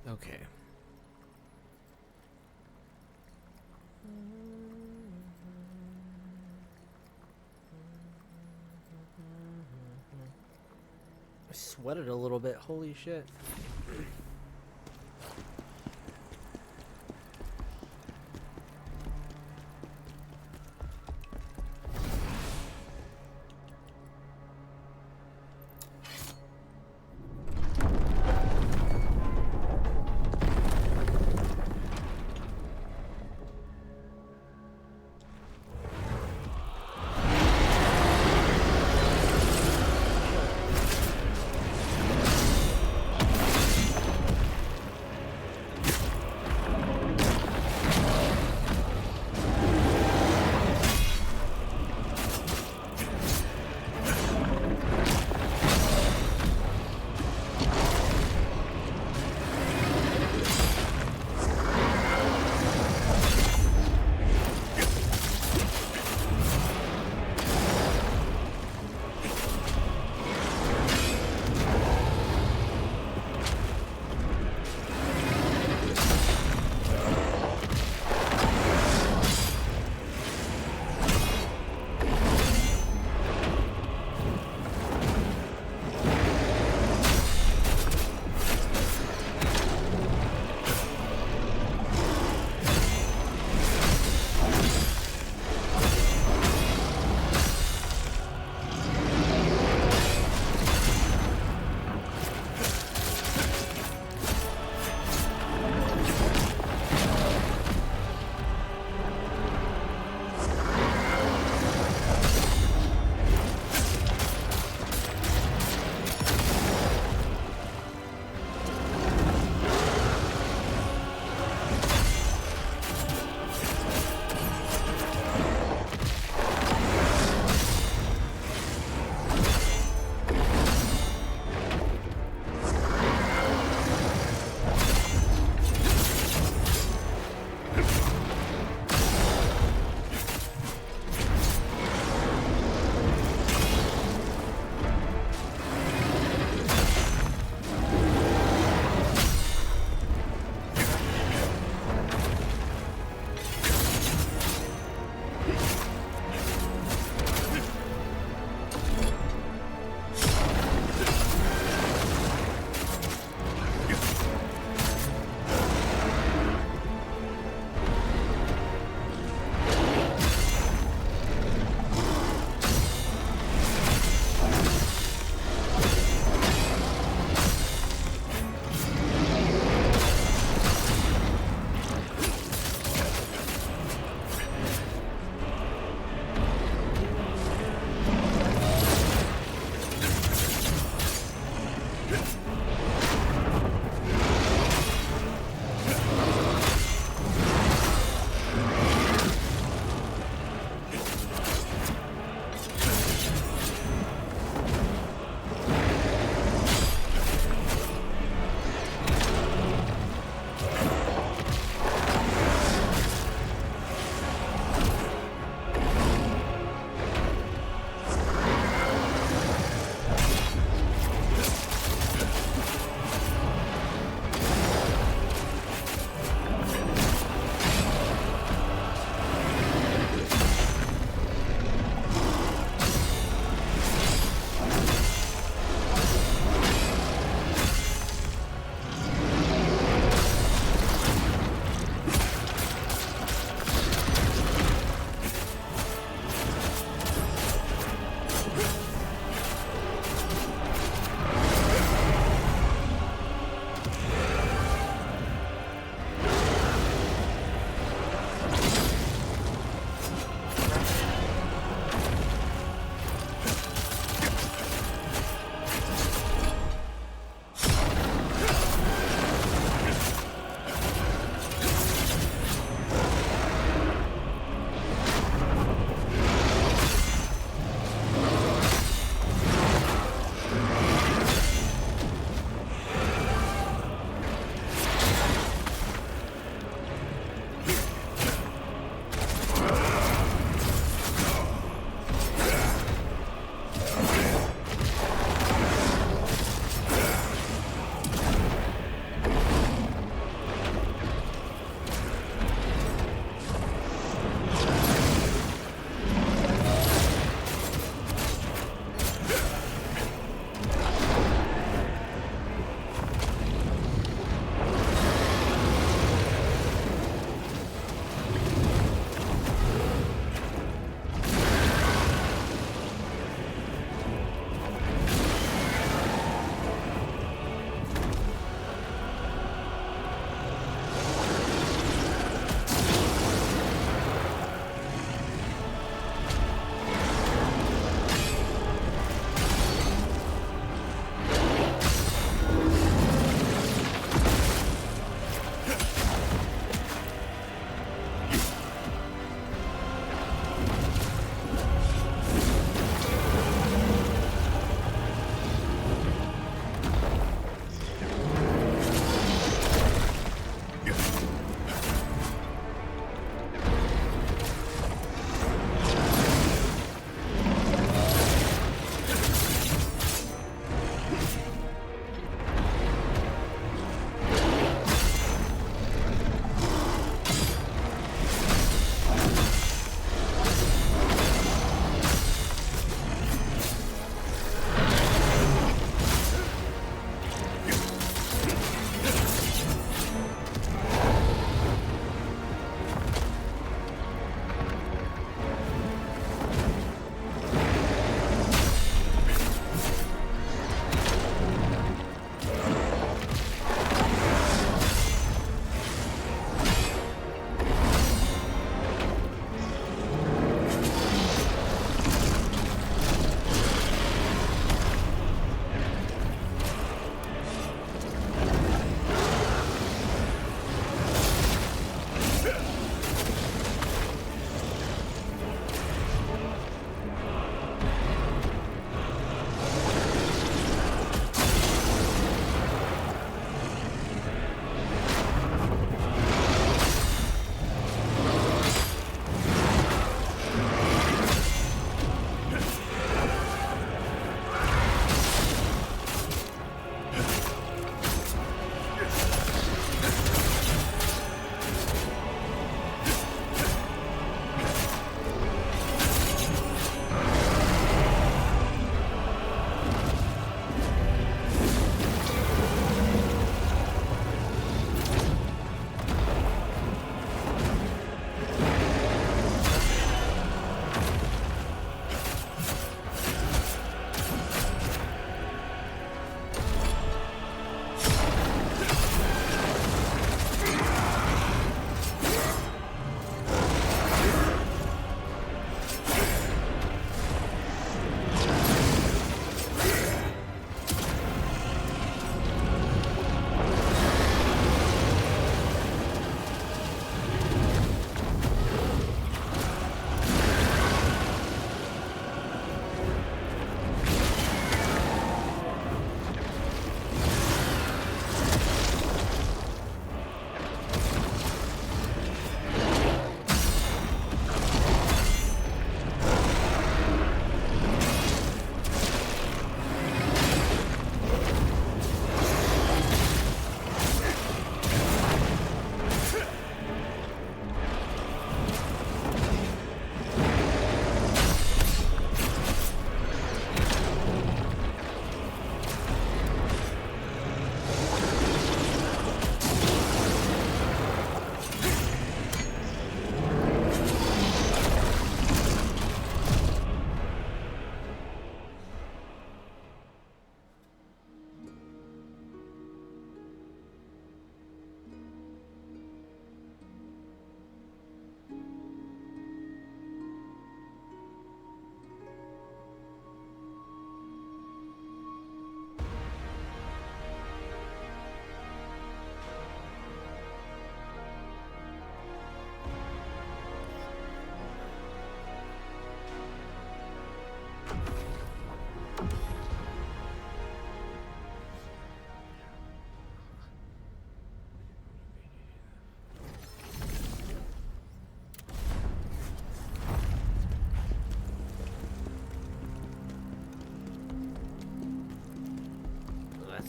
Okay. I sweated a little bit. Holy shit.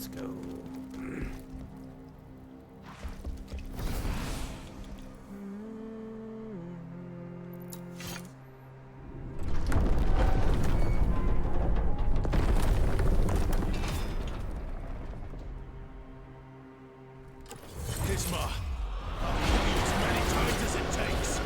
Let's go. Isma, I'll kill you as many times as it takes.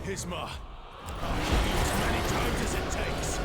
Isma, I'll kill you as many times as it takes.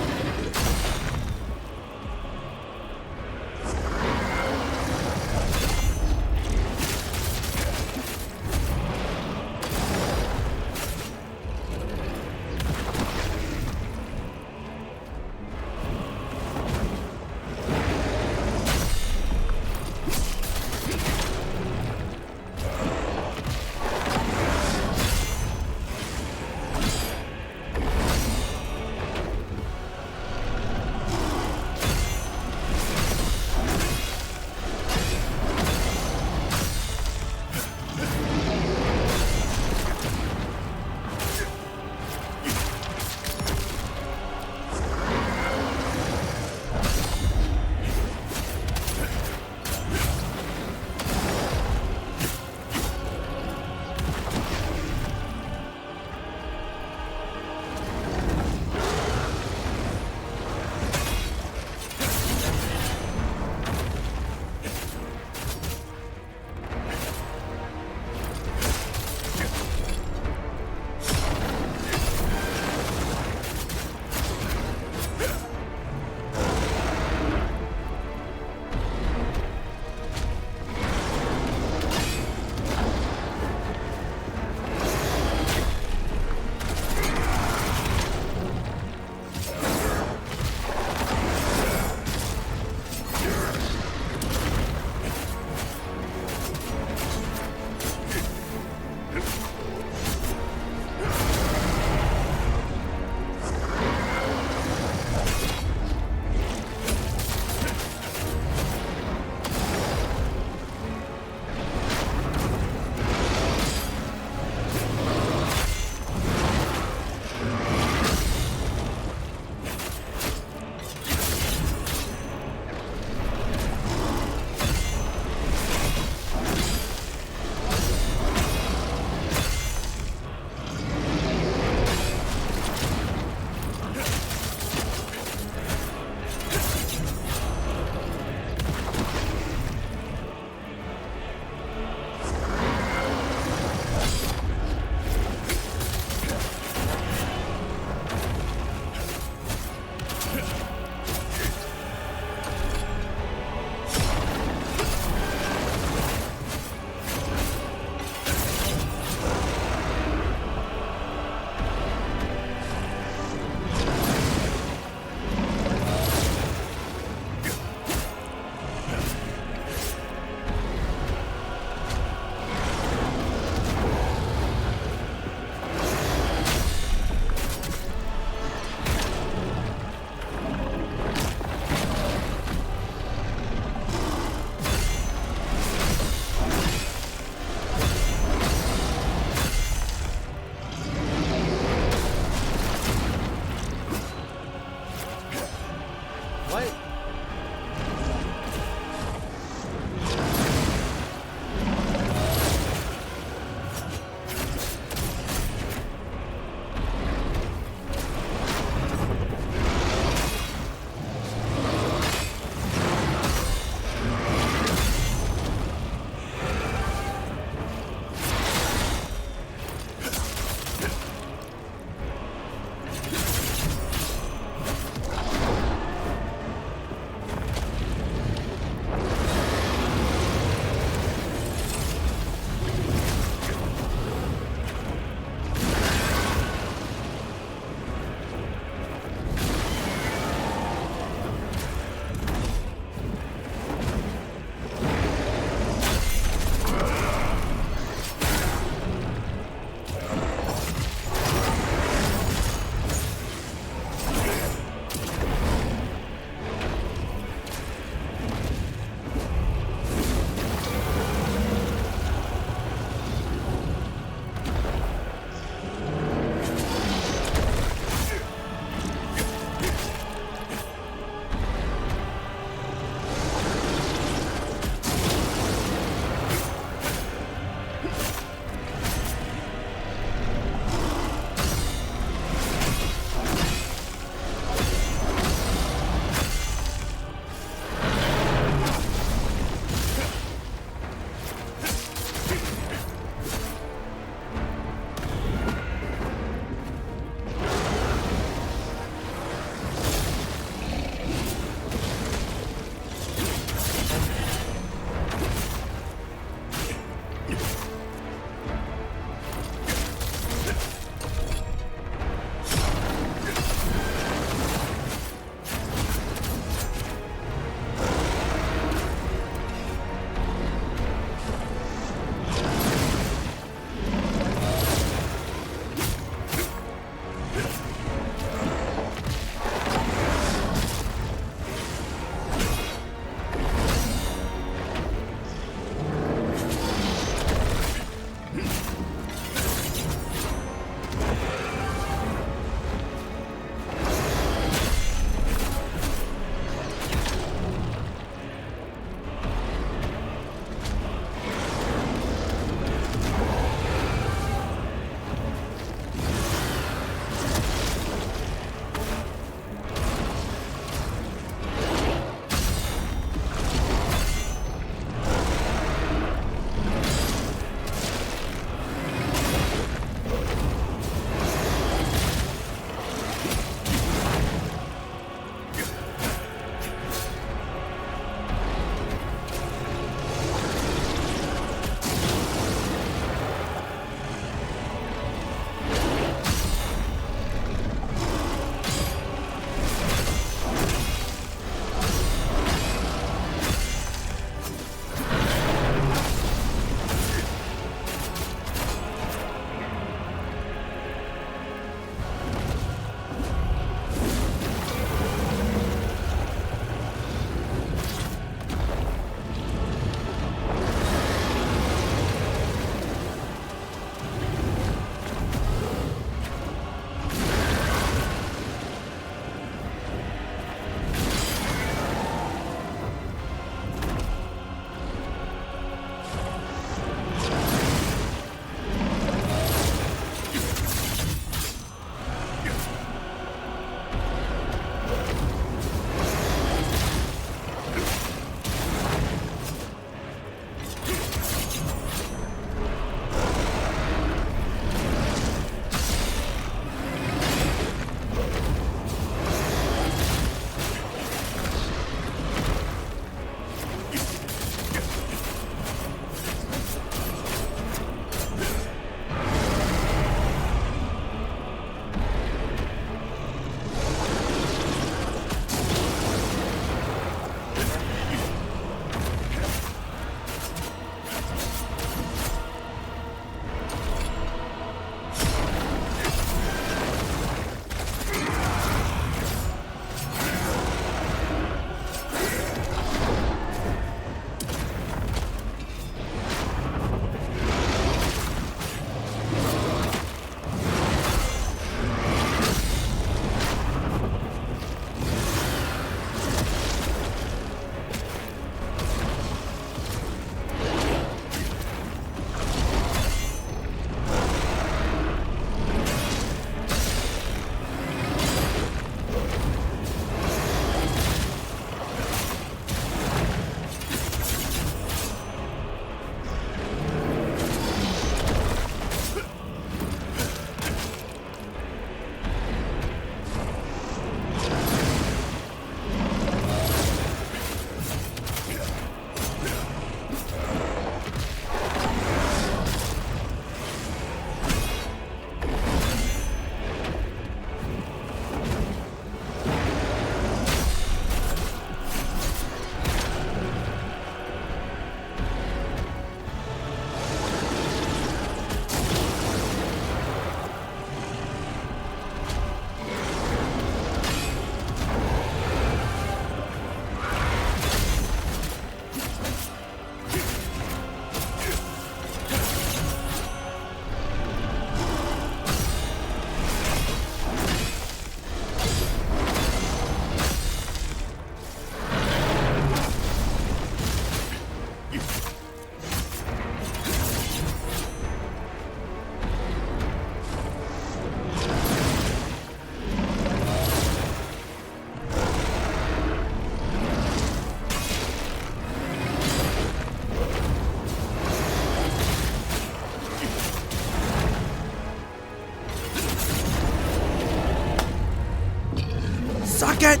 Suck it!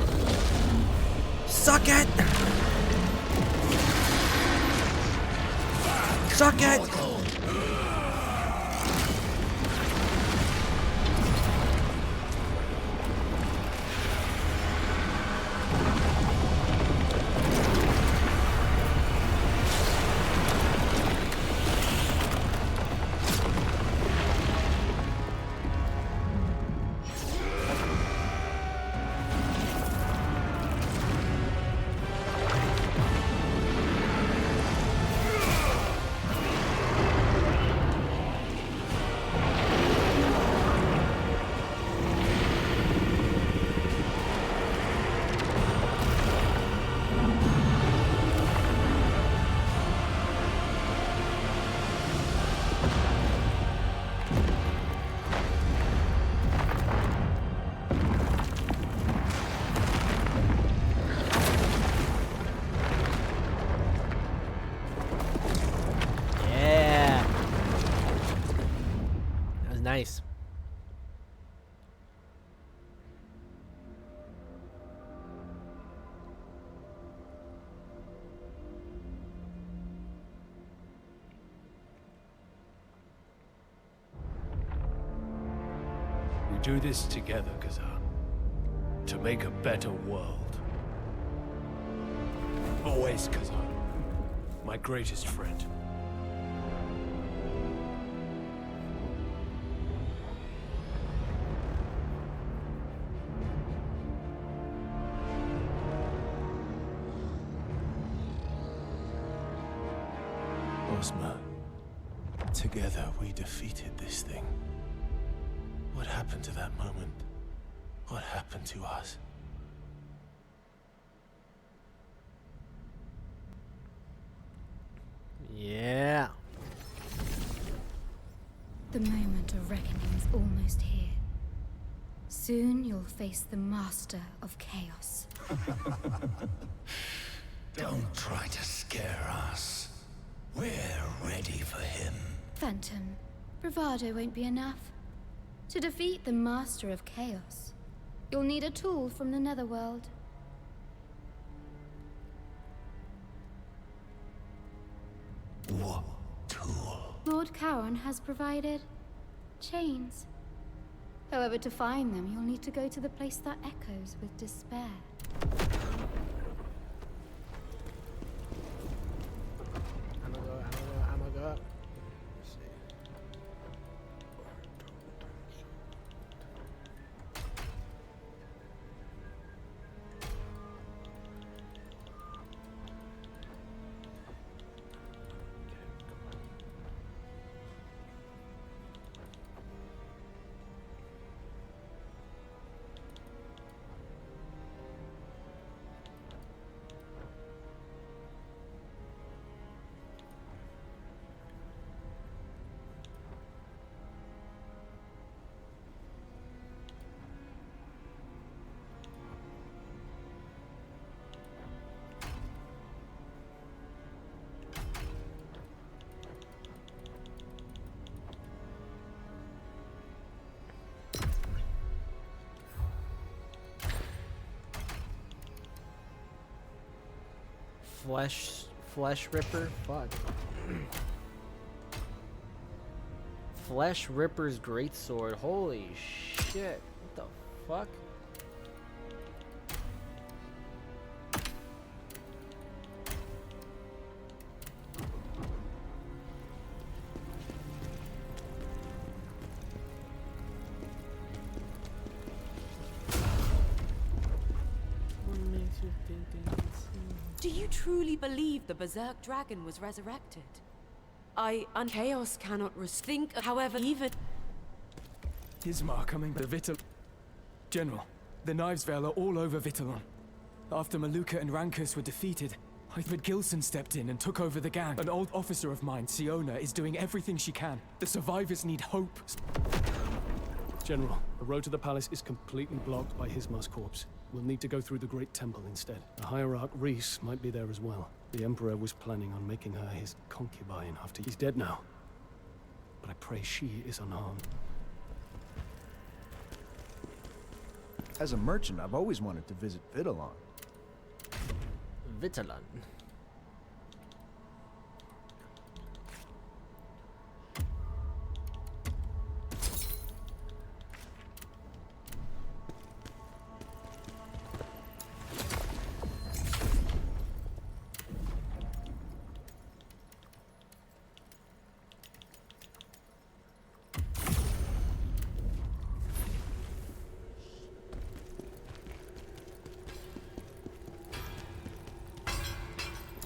Suck it! Suck it! Nice. We do this together, Khazan. To make a better world. Always, Khazan. My greatest friend. Ozma, together we defeated this thing. What happened to that moment? What happened to us? Yeah. The moment of reckoning is almost here. Soon you'll face the master of chaos. Don't try to scare us. We're ready for him. Phantom, bravado won't be enough. To defeat the master of chaos, you'll need a tool from the netherworld. What tool? Lord Charon has provided chains. However, to find them, you'll need to go to the place that echoes with despair. I'm gonna go up. Flesh Ripper? Fuck. Flesh Ripper's greatsword. Holy shit. What the fuck? Do you truly believe the Berserk Dragon was resurrected? Chaos cannot think, however, even... Ismar coming to Vital... General, the Knives Vale are all over Vitalon. After Maluka and Rankus were defeated, But Gilson stepped in and took over the gang. An old officer of mine, Siona, is doing everything she can. The survivors need hope. General, the road to the palace is completely blocked by Hismar's corpse. We'll need to go through the Great Temple instead. The hierarch Reese might be there as well. The Emperor was planning on making her his concubine after he's dead now. But I pray she is unharmed. As a merchant, I've always wanted to visit Vitalon. Vitalon.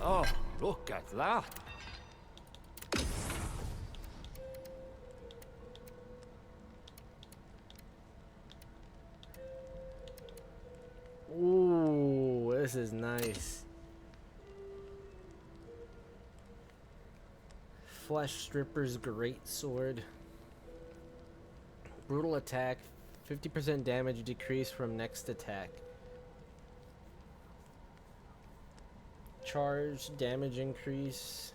Oh, look at that. Ooh, this is nice. Flesh Stripper's Great Sword. Brutal attack. 50% damage decrease from next attack. Charge, damage increase,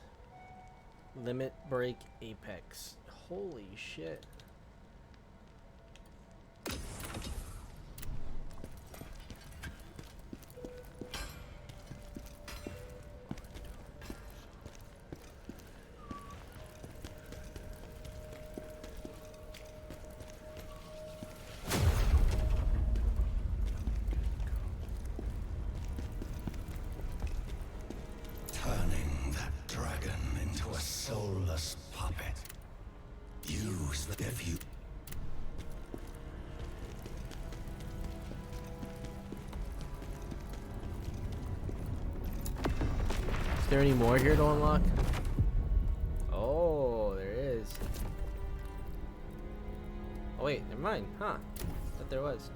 limit break, apex. Holy shit. Turning that dragon into a soulless puppet. Use the if you. Is there any more here to unlock? Oh, there is. Oh wait, never mind, huh? Thought there was.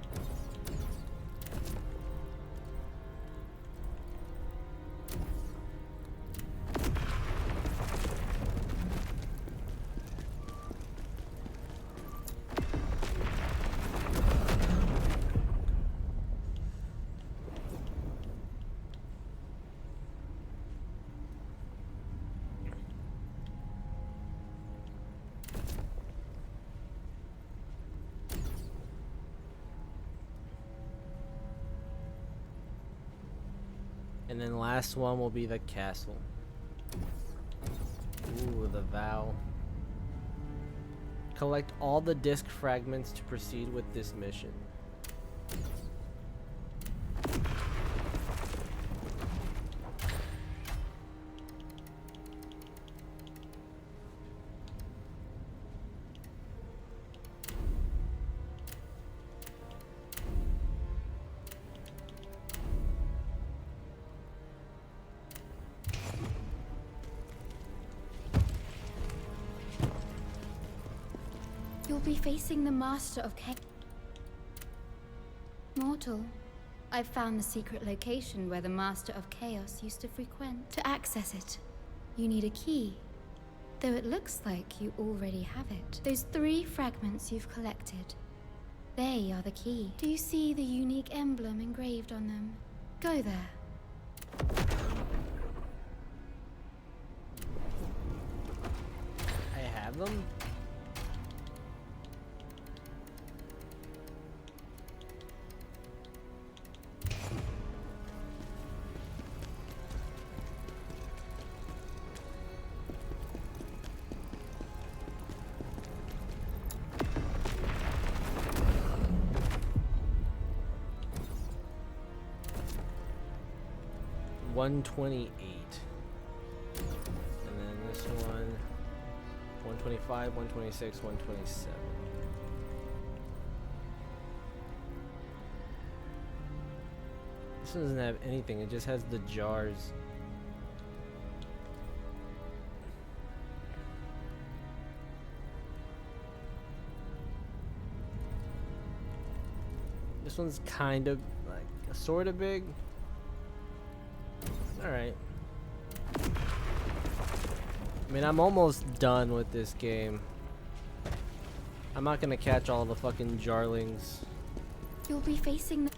And then last one will be the castle. Ooh, the vow. Collect all the disc fragments to proceed with this mission. You'll be facing the Master of Chaos. Mortal, I've found the secret location where the Master of Chaos used to frequent. To access it, you need a key. Though it looks like you already have it. Those 3 fragments you've collected, they are the key. Do you see the unique emblem engraved on them? Go there. I have them? $128. And then this one, 125, 126, 127. This one doesn't have anything, it just has the jars. This one's kind of like sort of big. Alright. I mean, I'm almost done with this game. I'm not gonna catch all the fucking jarlings. You'll be facing the...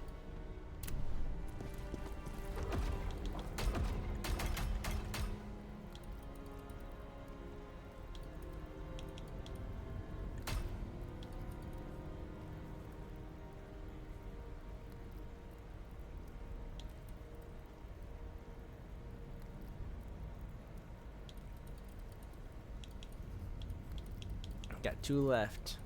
Got 2 left.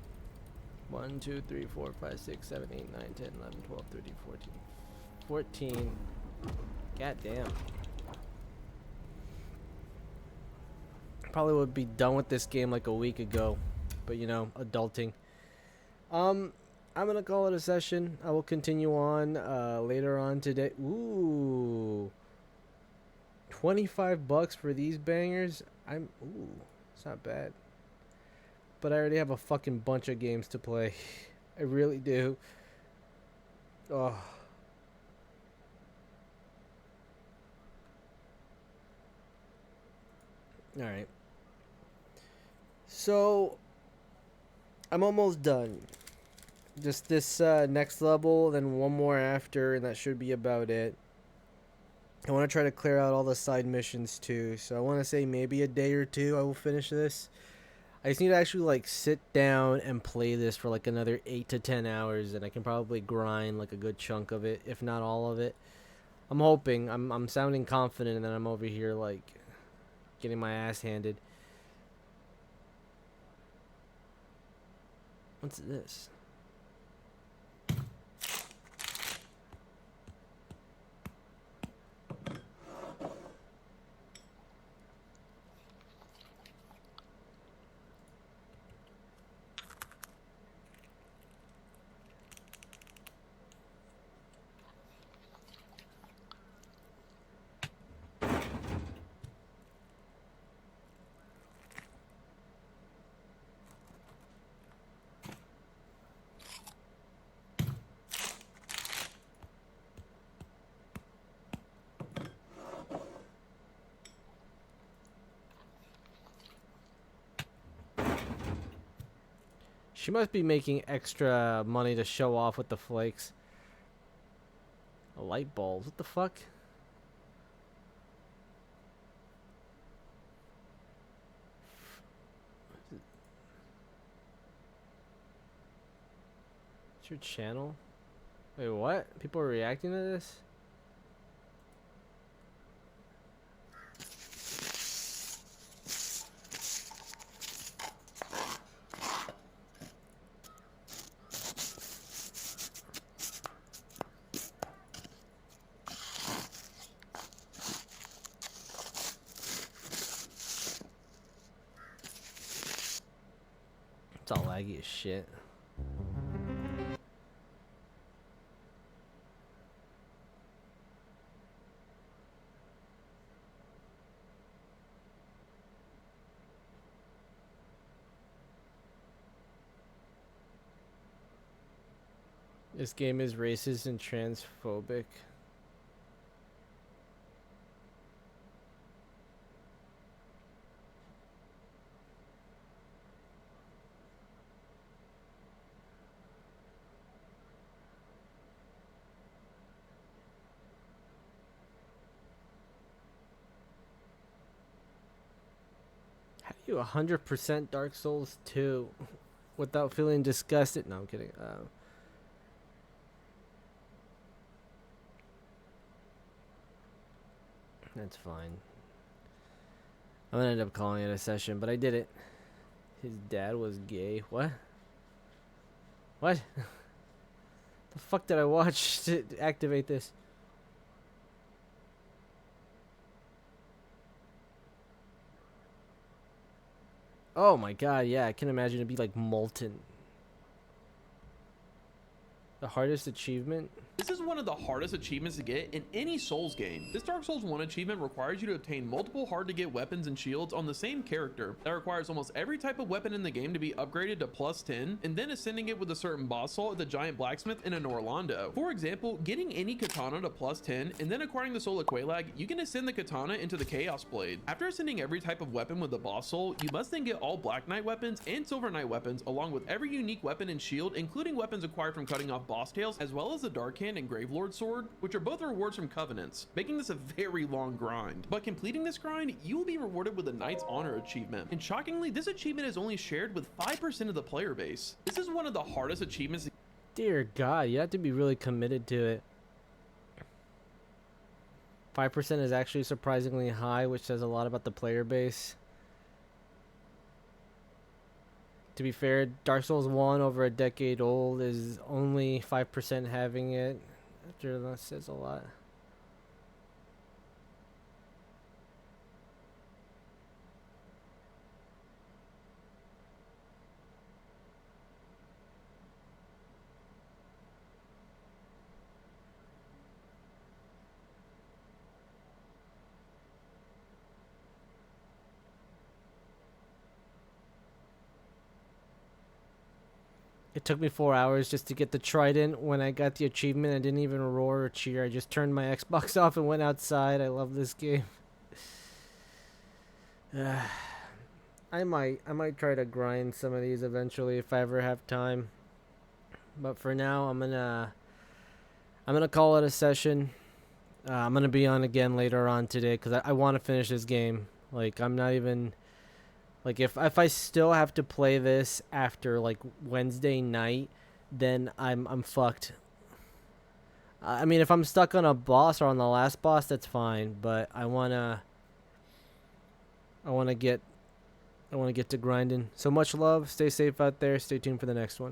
1, 2, 3, 4, 5, 6, 7, 8, 9, 10, 11, 12, 13, 14. 14. God damn. Probably would be done with this game like a week ago. But you know, adulting. I'm gonna call it a session. I will continue on later on today. Ooh. $25 for these bangers. Ooh, it's not bad. But I already have a fucking bunch of games to play. I really do. Oh. Alright. So, I'm almost done. Just this next level, then one more after, and that should be about it. I want to try to clear out all the side missions too. So I want to say maybe a day or two I will finish this. I just need to actually like sit down and play this for like another 8 to 10 hours, and I can probably grind like a good chunk of it, if not all of it. I'm hoping. I'm sounding confident, and then I'm over here like getting my ass handed. What's this? She must be making extra money to show off with the flakes. Light bulbs, what the fuck? It's your channel? Wait, what? People are reacting to this? It's all laggy as shit. This game is racist and transphobic. How do you 100% Dark Souls 2 without feeling disgusted? No, I'm kidding. That's fine. I'm gonna end up calling it a session, but I did it. His dad was gay. What? What? The fuck did I watch to activate this? Oh my god, yeah, I can imagine it'd be like molten. The hardest achievement? This is one of the hardest achievements to get in any Souls game. This Dark Souls 1 achievement requires you to obtain multiple hard to get weapons and shields on the same character. That requires almost every type of weapon in the game to be upgraded to +10, and then ascending it with a certain boss soul at the giant blacksmith in an Orlando. For example, getting any katana to +10 and then acquiring the soul of Quelaag, you can ascend the katana into the Chaos Blade. After ascending every type of weapon with the boss soul, you must then get all Black Knight weapons and Silver Knight weapons, along with every unique weapon and shield, including weapons acquired from cutting off boss tails, as well as the Dark Hand and Gravelord sword, which are both rewards from Covenants, making this a very long grind. But completing this grind, you will be rewarded with a Knight's Honor achievement. And shockingly, this achievement is only shared with 5% of the player base. This is one of the hardest achievements. Dear God, you have to be really committed to it. 5% is actually surprisingly high, which says a lot about the player base. To be fair, Dark Souls 1, over a decade old, is only 5% having it. After that says a lot. It took me 4 hours just to get the trident. When I got the achievement, I didn't even roar or cheer. I just turned my Xbox off and went outside. I love this game. I might try to grind some of these eventually if I ever have time. But for now, I'm gonna call it a session. I'm gonna be on again later on today because I want to finish this game. Like, I'm not even. Like, if I still have to play this after, like, Wednesday night, then I'm fucked. I mean, if I'm stuck on a boss or on the last boss, that's fine. But I wanna get to grinding. So much love. Stay safe out there. Stay tuned for the next one.